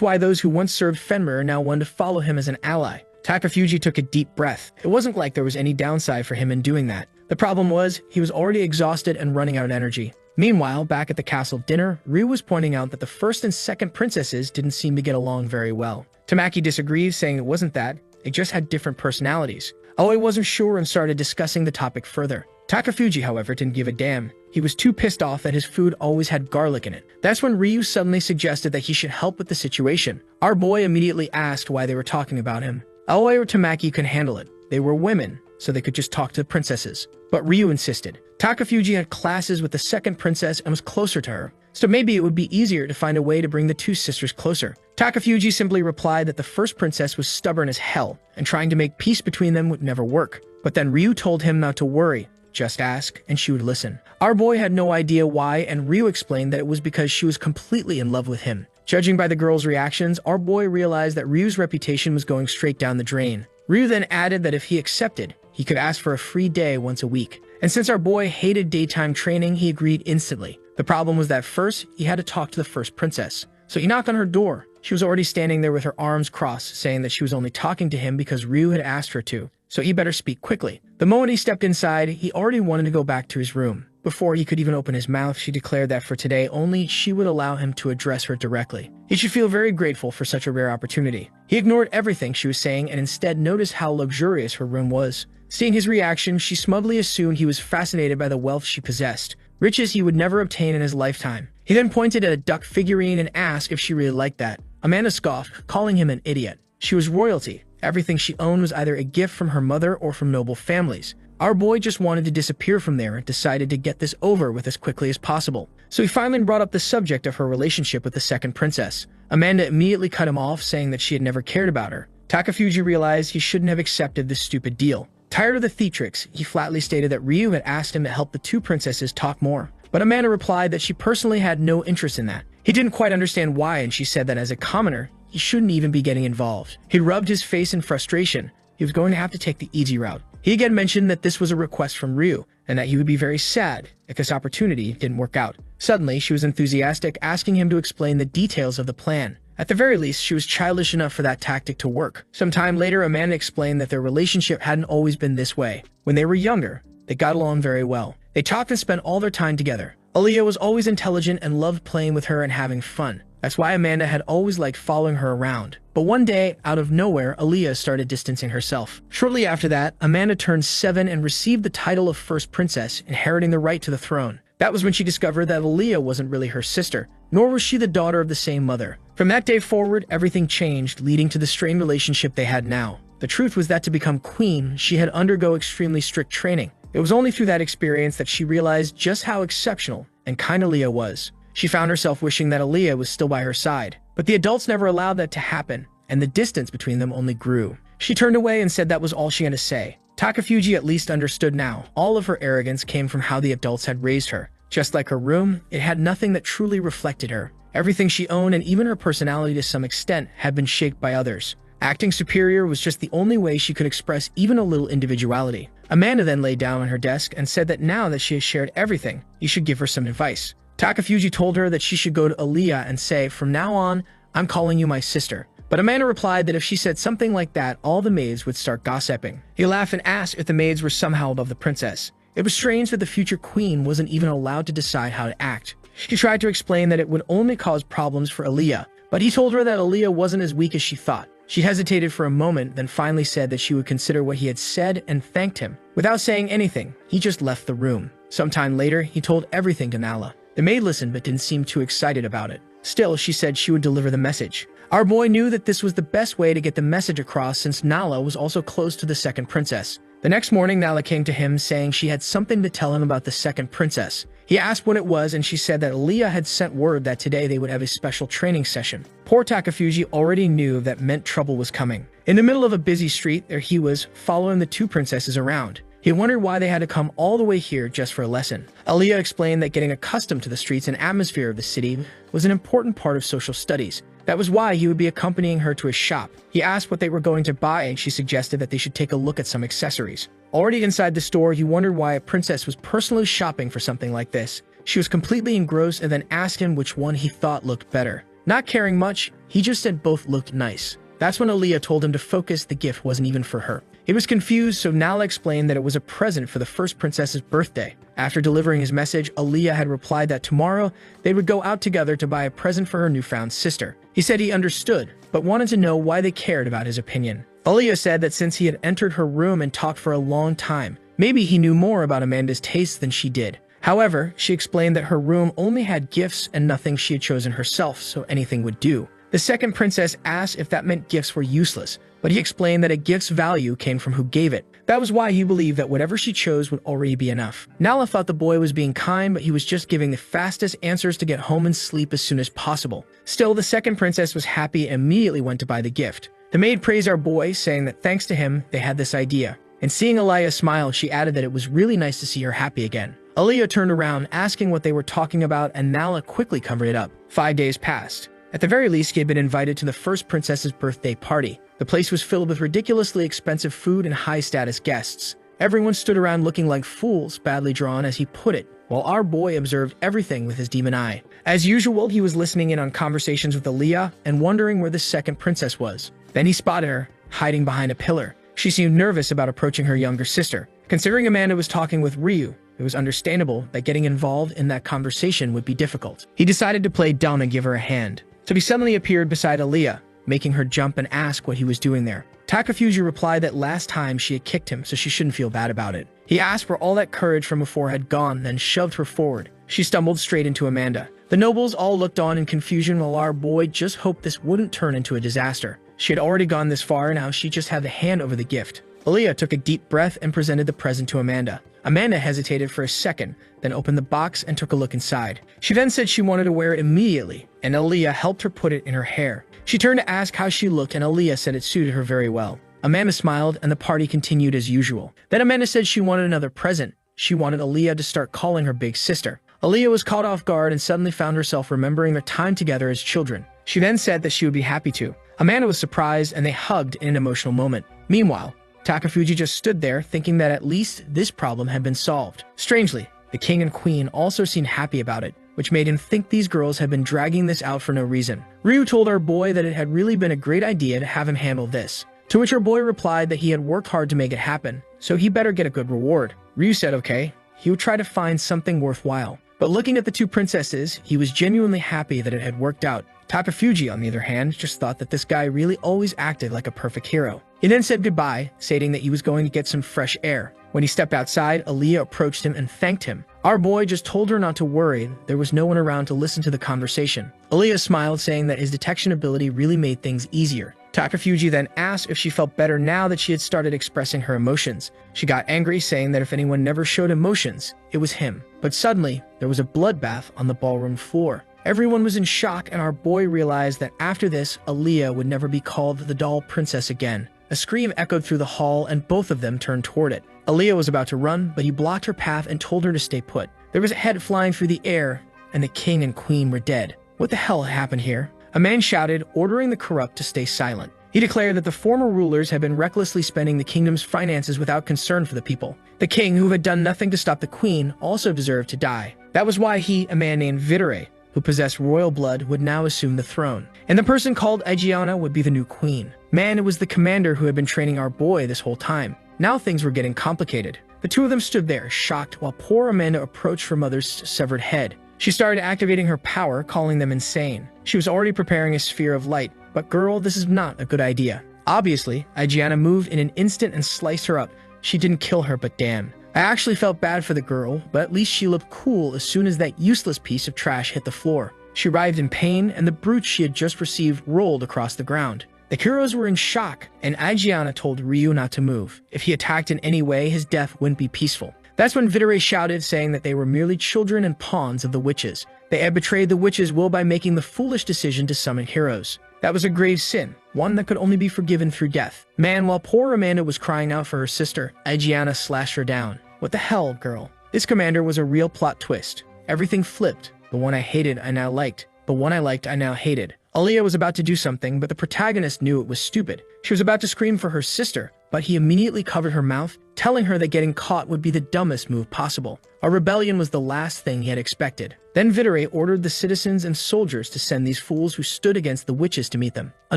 why those who once served Fenrir now wanted to follow him as an ally. Takafuji took a deep breath. It wasn't like there was any downside for him in doing that. The problem was, he was already exhausted and running out of energy. Meanwhile, back at the castle dinner, Ryu was pointing out that the first and second princesses didn't seem to get along very well. Tamaki disagreed, saying it wasn't that, they just had different personalities. Aoi wasn't sure and started discussing the topic further. Takafuji, however, didn't give a damn. He was too pissed off that his food always had garlic in it. That's when Ryu suddenly suggested that he should help with the situation. Our boy immediately asked why they were talking about him. Aoi or Tamaki could handle it. They were women, so they could just talk to the princesses. But Ryu insisted. Takafuji had classes with the second princess and was closer to her, so maybe it would be easier to find a way to bring the two sisters closer. Takafuji simply replied that the first princess was stubborn as hell, and trying to make peace between them would never work. But then Ryu told him not to worry, just ask, and she would listen. Our boy had no idea why, and Ryu explained that it was because she was completely in love with him. Judging by the girl's reactions, our boy realized that Ryu's reputation was going straight down the drain. Ryu then added that if he accepted, he could ask for a free day once a week. And since our boy hated daytime training, he agreed instantly. The problem was that first, he had to talk to the first princess. So he knocked on her door. She was already standing there with her arms crossed, saying that she was only talking to him because Ryu had asked her to, so he better speak quickly. The moment he stepped inside, he already wanted to go back to his room. Before he could even open his mouth, she declared that for today only, she would allow him to address her directly. He should feel very grateful for such a rare opportunity. He ignored everything she was saying and instead noticed how luxurious her room was. Seeing his reaction, she smugly assumed he was fascinated by the wealth she possessed, riches he would never obtain in his lifetime. He then pointed at a duck figurine and asked if she really liked that. Amanda scoffed, calling him an idiot. She was royalty. Everything she owned was either a gift from her mother or from noble families. Our boy just wanted to disappear from there and decided to get this over with as quickly as possible. So he finally brought up the subject of her relationship with the second princess. Amanda immediately cut him off, saying that she had never cared about her. Takafuji realized he shouldn't have accepted this stupid deal. Tired of the theatrics, he flatly stated that Ryu had asked him to help the two princesses talk more. But Amanda replied that she personally had no interest in that. He didn't quite understand why, and she said that as a commoner, he shouldn't even be getting involved. He rubbed his face in frustration. He was going to have to take the easy route. He again mentioned that this was a request from Ryu, and that he would be very sad if this opportunity didn't work out. Suddenly, she was enthusiastic, asking him to explain the details of the plan. At the very least, she was childish enough for that tactic to work. Some time later, Amanda explained that their relationship hadn't always been this way. When they were younger, they got along very well. They talked and spent all their time together. Aaliyah was always intelligent and loved playing with her and having fun. That's why Amanda had always liked following her around. But one day, out of nowhere, Aaliyah started distancing herself. Shortly after that, Amanda turned 7 and received the title of First Princess, inheriting the right to the throne. That was when she discovered that Aaliyah wasn't really her sister, nor was she the daughter of the same mother. From that day forward, everything changed, leading to the strained relationship they had now. The truth was that to become queen, she had undergo extremely strict training. It was only through that experience that she realized just how exceptional and kind Aaliyah was. She found herself wishing that Aaliyah was still by her side. But the adults never allowed that to happen, and the distance between them only grew. She turned away and said that was all she had to say. Takafuji at least understood now. All of her arrogance came from how the adults had raised her. Just like her room, it had nothing that truly reflected her. Everything she owned and even her personality to some extent had been shaped by others. Acting superior was just the only way she could express even a little individuality. Amanda then lay down on her desk and said that now that she has shared everything, you should give her some advice. Takafuji told her that she should go to Aaliyah and say, "From now on, I'm calling you my sister." But Amanda replied that if she said something like that, all the maids would start gossiping. He laughed and asked if the maids were somehow above the princess. It was strange that the future queen wasn't even allowed to decide how to act. She tried to explain that it would only cause problems for Aaliyah, but he told her that Aaliyah wasn't as weak as she thought. She hesitated for a moment, then finally said that she would consider what he had said and thanked him. Without saying anything, he just left the room. Sometime later, he told everything to Nala. The maid listened but didn't seem too excited about it. Still, she said she would deliver the message. Our boy knew that this was the best way to get the message across since Nala was also close to the second princess. The next morning, Nala came to him saying she had something to tell him about the second princess. He asked what it was, and she said that Aaliyah had sent word that today they would have a special training session. Poor Takafuji already knew that meant trouble was coming. In the middle of a busy street, there he was, following the two princesses around. He wondered why they had to come all the way here just for a lesson. Aaliyah explained that getting accustomed to the streets and atmosphere of the city was an important part of social studies. That was why he would be accompanying her to a shop. He asked what they were going to buy, and she suggested that they should take a look at some accessories. Already inside the store, he wondered why a princess was personally shopping for something like this. She was completely engrossed and then asked him which one he thought looked better. Not caring much, he just said both looked nice. That's when Aaliyah told him to focus, the gift wasn't even for her. He was confused, so Nala explained that it was a present for the first princess's birthday. After delivering his message, Aaliyah had replied that tomorrow they would go out together to buy a present for her newfound sister. He said he understood, but wanted to know why they cared about his opinion. Aaliyah said that since he had entered her room and talked for a long time, maybe he knew more about Amanda's tastes than she did. However, she explained that her room only had gifts and nothing she had chosen herself, so anything would do. The second princess asked if that meant gifts were useless, but he explained that a gift's value came from who gave it. That was why he believed that whatever she chose would already be enough. Nala thought the boy was being kind, but he was just giving the fastest answers to get home and sleep as soon as possible. Still, the second princess was happy and immediately went to buy the gift. The maid praised our boy, saying that thanks to him, they had this idea. And seeing Aaliyah smile, she added that it was really nice to see her happy again. Aaliyah turned around, asking what they were talking about, and Nala quickly covered it up. 5 days passed. At the very least, he had been invited to the first princess's birthday party. The place was filled with ridiculously expensive food and high-status guests. Everyone stood around looking like fools, badly drawn as he put it, while our boy observed everything with his demon eye. As usual, he was listening in on conversations with Aaliyah and wondering where the second princess was. Then he spotted her, hiding behind a pillar. She seemed nervous about approaching her younger sister. Considering Amanda was talking with Ryu, it was understandable that getting involved in that conversation would be difficult. He decided to play dumb and give her a hand. So he suddenly appeared beside Aaliyah, making her jump and ask what he was doing there. Takafuji replied that last time she had kicked him, so she shouldn't feel bad about it. He asked where all that courage from before had gone, then shoved her forward. She stumbled straight into Amanda. The nobles all looked on in confusion while our boy just hoped this wouldn't turn into a disaster. She had already gone this far, now she just had the hand over the gift. Aaliyah took a deep breath and presented the present to Amanda. Amanda hesitated for a second, then opened the box and took a look inside. She then said she wanted to wear it immediately, and Aaliyah helped her put it in her hair. She turned to ask how she looked, and Aaliyah said it suited her very well. Amanda smiled, and the party continued as usual. Then Amanda said she wanted another present. She wanted Aaliyah to start calling her big sister. Aaliyah was caught off guard and suddenly found herself remembering their time together as children. She then said that she would be happy to. Amanda was surprised, and they hugged in an emotional moment. Meanwhile, Takafuji just stood there, thinking that at least this problem had been solved. Strangely, the king and queen also seemed happy about it, which made him think these girls had been dragging this out for no reason. Ryu told our boy that it had really been a great idea to have him handle this, to which our boy replied that he had worked hard to make it happen, so he better get a good reward. Ryu said okay, he would try to find something worthwhile. But looking at the two princesses, he was genuinely happy that it had worked out. Takafuji, on the other hand, just thought that this guy really always acted like a perfect hero. He then said goodbye, stating that he was going to get some fresh air. When he stepped outside, Aaliyah approached him and thanked him. Our boy just told her not to worry, there was no one around to listen to the conversation. Aaliyah smiled, saying that his detection ability really made things easier. Takafuji then asked if she felt better now that she had started expressing her emotions. She got angry, saying that if anyone never showed emotions, it was him. But suddenly, there was a bloodbath on the ballroom floor. Everyone was in shock, and our boy realized that after this, Aaliyah would never be called the doll princess again. A scream echoed through the hall, and both of them turned toward it. Aaliyah was about to run, but he blocked her path and told her to stay put. There was a head flying through the air, and the king and queen were dead. What the hell had happened here? A man shouted, ordering the corrupt to stay silent. He declared that the former rulers had been recklessly spending the kingdom's finances without concern for the people. The king, who had done nothing to stop the queen, also deserved to die. That was why he, a man named Videre, who possessed royal blood, would now assume the throne. And the person called Aegiana would be the new queen. Man, it was the commander who had been training our boy this whole time. Now things were getting complicated. The two of them stood there, shocked, while poor Amanda approached her mother's severed head. She started activating her power, calling them insane. She was already preparing a sphere of light, But girl, this is not a good idea. Obviously, Aegiana moved in an instant and sliced her up. She didn't kill her, but damn. I actually felt bad for the girl, but at least she looked cool as soon as that useless piece of trash hit the floor. She writhed in pain, and the brute she had just received rolled across the ground. The heroes were in shock, and Aegiana told Ryu not to move. If he attacked in any way, his death wouldn't be peaceful. That's when Videre shouted, saying that they were merely children and pawns of the witches. They had betrayed the witches' will by making the foolish decision to summon heroes. That was a grave sin, one that could only be forgiven through death. Man, while poor Amanda was crying out for her sister, Aegiana slashed her down. What the hell, girl? This commander was a real plot twist. Everything flipped. The one I hated, I now liked. The one I liked, I now hated. Aaliyah was about to do something, but the protagonist knew it was stupid. She was about to scream for her sister, but he immediately covered her mouth, telling her that getting caught would be the dumbest move possible. A rebellion was the last thing he had expected. Then Videre ordered the citizens and soldiers to send these fools who stood against the witches to meet them. A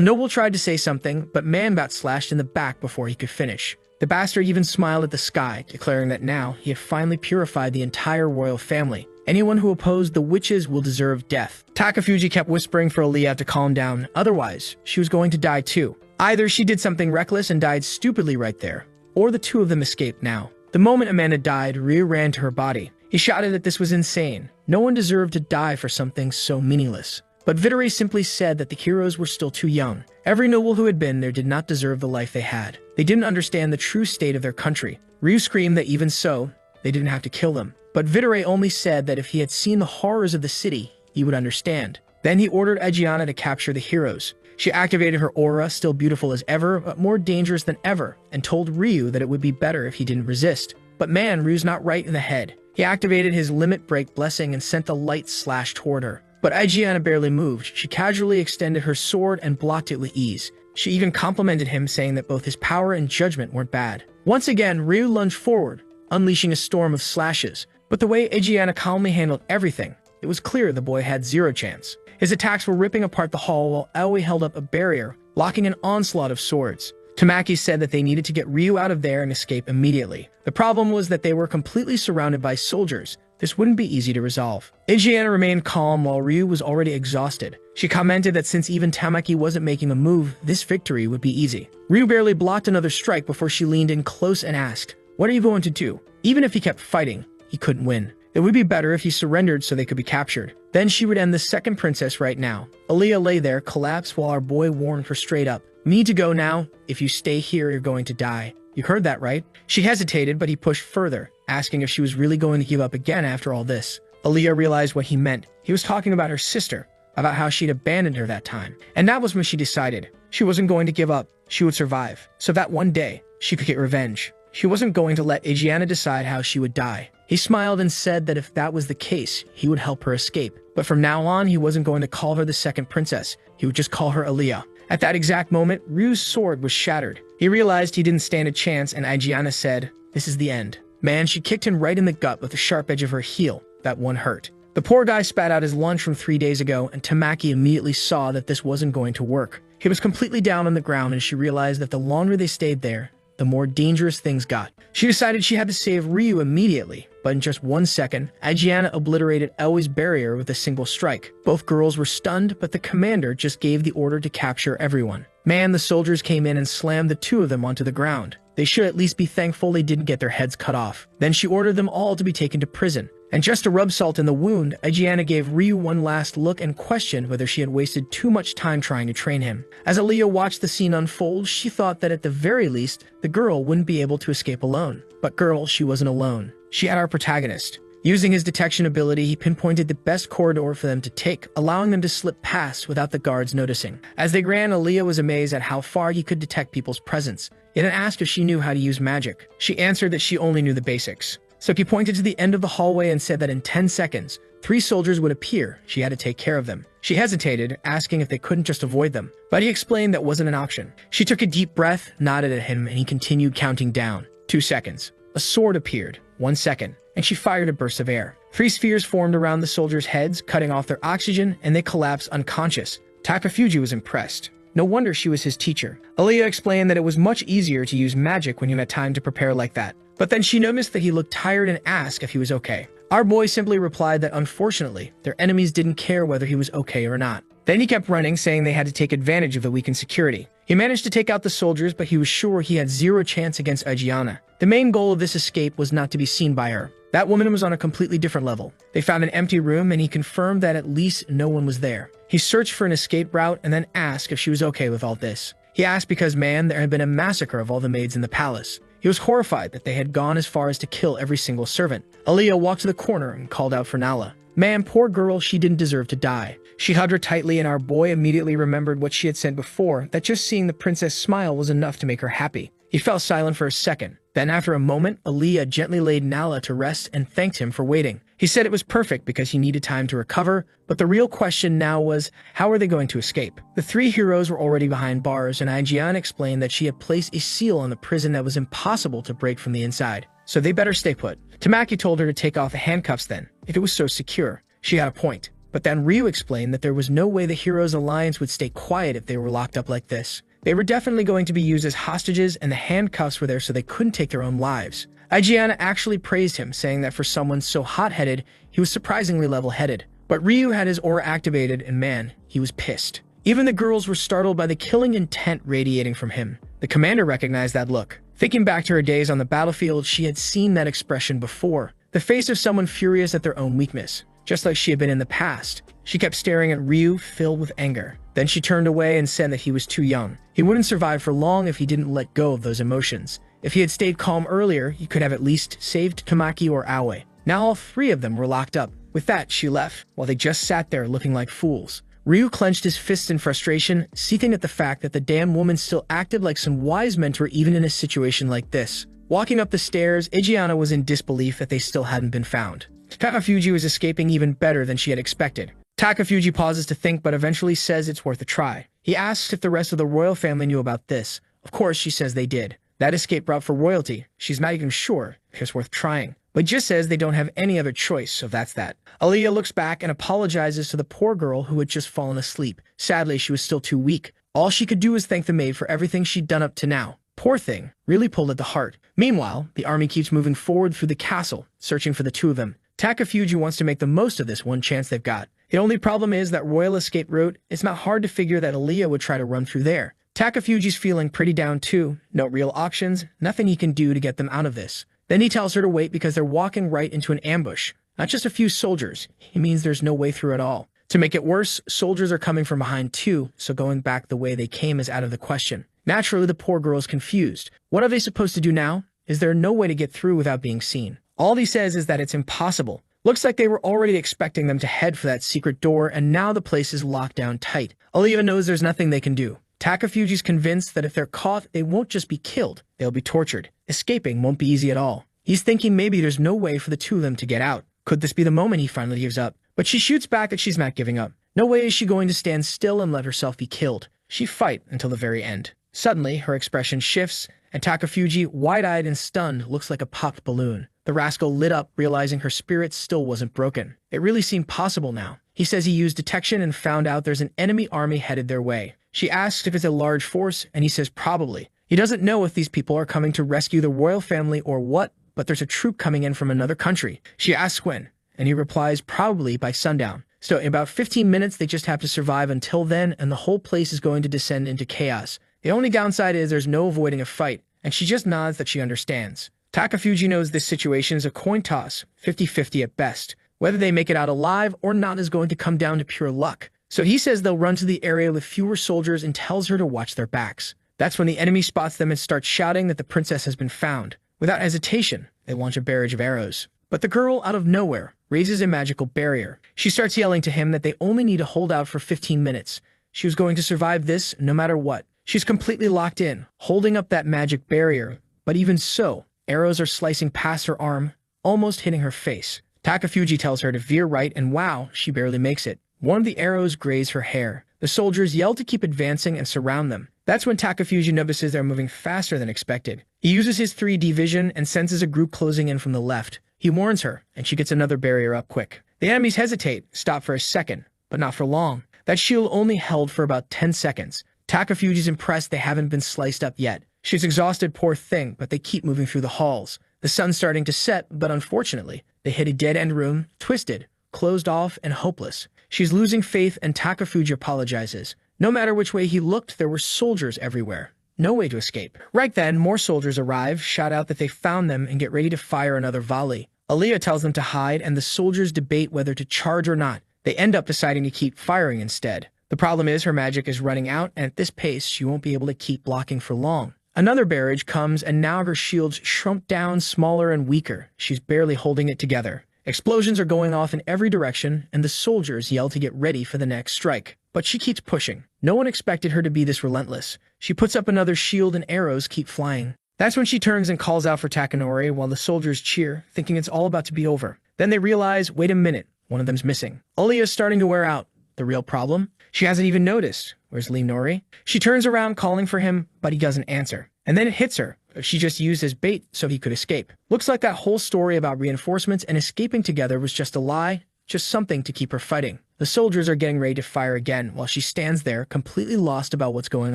noble tried to say something, but Man got slashed in the back before he could finish. The bastard even smiled at the sky, declaring that now he had finally purified the entire royal family. Anyone who opposed the witches will deserve death. Takafuji kept whispering for Aaliyah to calm down, otherwise she was going to die too. Either she did something reckless and died stupidly right there, or the two of them escaped now. The moment Amanda died, Ryu ran to her body. He shouted that this was insane. No one deserved to die for something so meaningless. But Videre simply said that the heroes were still too young. Every noble who had been there did not deserve the life they had. They didn't understand the true state of their country. Ryu screamed that even so, they didn't have to kill them. But Videre only said that if he had seen the horrors of the city, he would understand. Then he ordered Aegiana to capture the heroes. She activated her aura, still beautiful as ever, but more dangerous than ever, and told Ryu that it would be better if he didn't resist. But man, Ryu's not right in the head. He activated his limit break blessing and sent the light slash toward her. But Aegiana barely moved. She casually extended her sword and blocked it with ease. She even complimented him, saying that both his power and judgment weren't bad. Once again, Ryu lunged forward, unleashing a storm of slashes. But the way Aegiana calmly handled everything, it was clear the boy had zero chance. His attacks were ripping apart the hall while Aoi held up a barrier, locking an onslaught of swords. Tamaki said that they needed to get Ryu out of there and escape immediately. The problem was that they were completely surrounded by soldiers. This wouldn't be easy to resolve. Aegiana remained calm while Ryu was already exhausted. She commented that since even Tamaki wasn't making a move, this victory would be easy. Ryu barely blocked another strike before she leaned in close and asked, "What are you going to do?" Even if he kept fighting, he couldn't win. It would be better if he surrendered so they could be captured. Then she would end the second princess right now. Aaliyah lay there, collapsed while our boy warned her straight up. "You need to go now. If you stay here, you're going to die. You heard that, right?" She hesitated, but he pushed further, asking if she was really going to give up again after all this. Aaliyah realized what he meant. He was talking about her sister, about how she'd abandoned her that time. And that was when she decided she wasn't going to give up. She would survive, so that one day she could get revenge. She wasn't going to let Aegiana decide how she would die. He smiled and said that if that was the case, he would help her escape. But from now on, he wasn't going to call her the second princess. He would just call her Aaliyah. At that exact moment, Ryu's sword was shattered. He realized he didn't stand a chance, and Aegiana said, "This is the end." Man, she kicked him right in the gut with the sharp edge of her heel. That one hurt. The poor guy spat out his lunch from 3 days ago, and Tamaki immediately saw that this wasn't going to work. He was completely down on the ground, and she realized that the longer they stayed there, the more dangerous things got. She decided she had to save Ryu immediately, but in just 1 second, Aegiana obliterated Aoi's barrier with a single strike. Both girls were stunned, but the commander just gave the order to capture everyone. Man, the soldiers came in and slammed the two of them onto the ground. They should at least be thankful they didn't get their heads cut off. Then she ordered them all to be taken to prison. And just to rub salt in the wound, Aegiana gave Ryu one last look and questioned whether she had wasted too much time trying to train him. As Aaliyah watched the scene unfold, she thought that at the very least, the girl wouldn't be able to escape alone. But girl, she wasn't alone. She had our protagonist. Using his detection ability, he pinpointed the best corridor for them to take, allowing them to slip past without the guards noticing. As they ran, Aaliyah was amazed at how far he could detect people's presence. He then asked if she knew how to use magic. She answered that she only knew the basics. So he pointed to the end of the hallway and said that in 10 seconds, 3 soldiers would appear. She had to take care of them. She hesitated, asking if they couldn't just avoid them. But he explained that wasn't an option. She took a deep breath, nodded at him, and he continued counting down. 2 seconds. A sword appeared. 1 second. And she fired a burst of air. 3 spheres formed around the soldiers' heads, cutting off their oxygen, and they collapsed unconscious. Takafuji was impressed. No wonder she was his teacher. Aaliyah explained that it was much easier to use magic when you had time to prepare like that. But then she noticed that he looked tired and asked if he was okay. Our boy simply replied that unfortunately, their enemies didn't care whether he was okay or not. Then he kept running, saying they had to take advantage of the weakened security. He managed to take out the soldiers, but he was sure he had zero chance against Aegiana. The main goal of this escape was not to be seen by her. That woman was on a completely different level. They found an empty room, and he confirmed that at least no one was there. He searched for an escape route and then asked if she was okay with all this. He asked because, man, there had been a massacre of all the maids in the palace. He was horrified that they had gone as far as to kill every single servant. Aaliyah walked to the corner and called out for Nala. Man, poor girl, she didn't deserve to die. She hugged her tightly, and our boy immediately remembered what she had said before, that just seeing the princess smile was enough to make her happy. He fell silent for a second. Then after a moment, Aaliyah gently laid Nala to rest and thanked him for waiting. He said it was perfect because he needed time to recover, but the real question now was, how are they going to escape? The three heroes were already behind bars, and Aegiana explained that she had placed a seal on the prison that was impossible to break from the inside. So they better stay put. Tamaki told her to take off the handcuffs then, if it was so secure. She had a point. But then Ryu explained that there was no way the heroes' alliance would stay quiet if they were locked up like this. They were definitely going to be used as hostages, and the handcuffs were there so they couldn't take their own lives. Aegiana actually praised him, saying that for someone so hot-headed, he was surprisingly level-headed. But Ryu had his aura activated, and man, he was pissed. Even the girls were startled by the killing intent radiating from him. The commander recognized that look. Thinking back to her days on the battlefield, she had seen that expression before. The face of someone furious at their own weakness. Just like she had been in the past. She kept staring at Ryu, filled with anger. Then she turned away and said that he was too young. He wouldn't survive for long if he didn't let go of those emotions. If he had stayed calm earlier, he could have at least saved Tamaki or Aoi. Now all three of them were locked up. With that, she left, while they just sat there looking like fools. Ryu clenched his fists in frustration, seething at the fact that the damn woman still acted like some wise mentor even in a situation like this. Walking up the stairs, Aegiana was in disbelief that they still hadn't been found. Takafuji was escaping even better than she had expected. Takafuji pauses to think but eventually says it's worth a try. He asks if the rest of the royal family knew about this. Of course, she says they did. That escape route for royalty, she's not even sure if it's worth trying. But just says they don't have any other choice, so that's that. Aaliyah looks back and apologizes to the poor girl who had just fallen asleep. Sadly, she was still too weak. All she could do was thank the maid for everything she'd done up to now. Poor thing, really pulled at the heart. Meanwhile, the army keeps moving forward through the castle, searching for the two of them. Takafuji wants to make the most of this one chance they've got. The only problem is that royal escape route, it's not hard to figure that Aaliyah would try to run through there. Takafuji's feeling pretty down too. No real options, nothing he can do to get them out of this. Then he tells her to wait because they're walking right into an ambush. Not just a few soldiers, he means there's no way through at all. To make it worse, soldiers are coming from behind too, so going back the way they came is out of the question. Naturally, the poor girl is confused. What are they supposed to do now? Is there no way to get through without being seen? All he says is that it's impossible. Looks like they were already expecting them to head for that secret door, and now the place is locked down tight. Aaliyah knows there's nothing they can do. Takafuji's convinced that if they're caught, they won't just be killed, they'll be tortured. Escaping won't be easy at all. He's thinking maybe there's no way for the two of them to get out. Could this be the moment he finally gives up? But she shoots back that she's not giving up. No way is she going to stand still and let herself be killed. She fight until the very end. Suddenly, her expression shifts, and Takafuji, wide-eyed and stunned, looks like a popped balloon. The rascal lit up, realizing her spirit still wasn't broken. It really seemed possible now. He says he used detection and found out there's an enemy army headed their way. She asks if it's a large force, and he says probably. He doesn't know if these people are coming to rescue the royal family or what, but there's a troop coming in from another country. She asks when, and he replies probably by sundown. So in about 15 minutes, they just have to survive until then, and the whole place is going to descend into chaos. The only downside is there's no avoiding a fight, and she just nods that she understands. Takafuji knows this situation is a coin toss, 50-50 at best. Whether they make it out alive or not is going to come down to pure luck. So he says they'll run to the area with fewer soldiers and tells her to watch their backs. That's when the enemy spots them and starts shouting that the princess has been found. Without hesitation, they launch a barrage of arrows. But the girl, out of nowhere, raises a magical barrier. She starts yelling to him that they only need to hold out for 15 minutes. She was going to survive this no matter what. She's completely locked in, holding up that magic barrier. But even so, arrows are slicing past her arm, almost hitting her face. Takafuji tells her to veer right, and wow, she barely makes it. One of the arrows grazes her hair. The soldiers yell to keep advancing and surround them. That's when Takafuji notices they're moving faster than expected. He uses his 3D vision and senses a group closing in from the left. He warns her, and she gets another barrier up quick. The enemies hesitate, stop for a second, but not for long. That shield only held for about 10 seconds. Takafuji's impressed they haven't been sliced up yet. She's exhausted, poor thing, but they keep moving through the halls. The sun's starting to set, but unfortunately, they hit a dead-end room, twisted, closed off and hopeless. She's losing faith and Takafuji apologizes. No matter which way he looked, there were soldiers everywhere. No way to escape. Right then, more soldiers arrive, shout out that they found them, and get ready to fire another volley. Aaliyah tells them to hide, and the soldiers debate whether to charge or not. They end up deciding to keep firing instead. The problem is her magic is running out, and at this pace, she won't be able to keep blocking for long. Another barrage comes, and now her shield's shrunk down, smaller and weaker. She's barely holding it together. Explosions are going off in every direction, and the soldiers yell to get ready for the next strike. But she keeps pushing. No one expected her to be this relentless. She puts up another shield and arrows keep flying. That's when she turns and calls out for Takanori while the soldiers cheer, thinking it's all about to be over. Then they realize, wait a minute, one of them's missing. Aaliyah's starting to wear out. The real problem? She hasn't even noticed. Where's Lee Nori? She turns around calling for him, but he doesn't answer. And then it hits her. She just used his bait so he could escape. Looks like that whole story about reinforcements and escaping together was just a lie, just something to keep her fighting. The soldiers are getting ready to fire again while she stands there completely lost about what's going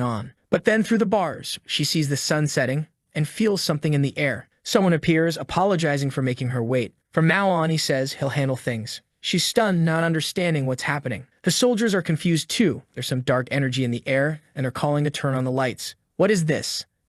on. But then through the bars, she sees the sun setting and feels something in the air. Someone appears, apologizing for making her wait. From now on, he says he'll handle things. She's stunned, not understanding what's happening. The soldiers are confused too. There's some dark energy in the air, and are calling to turn on the lights. What is this?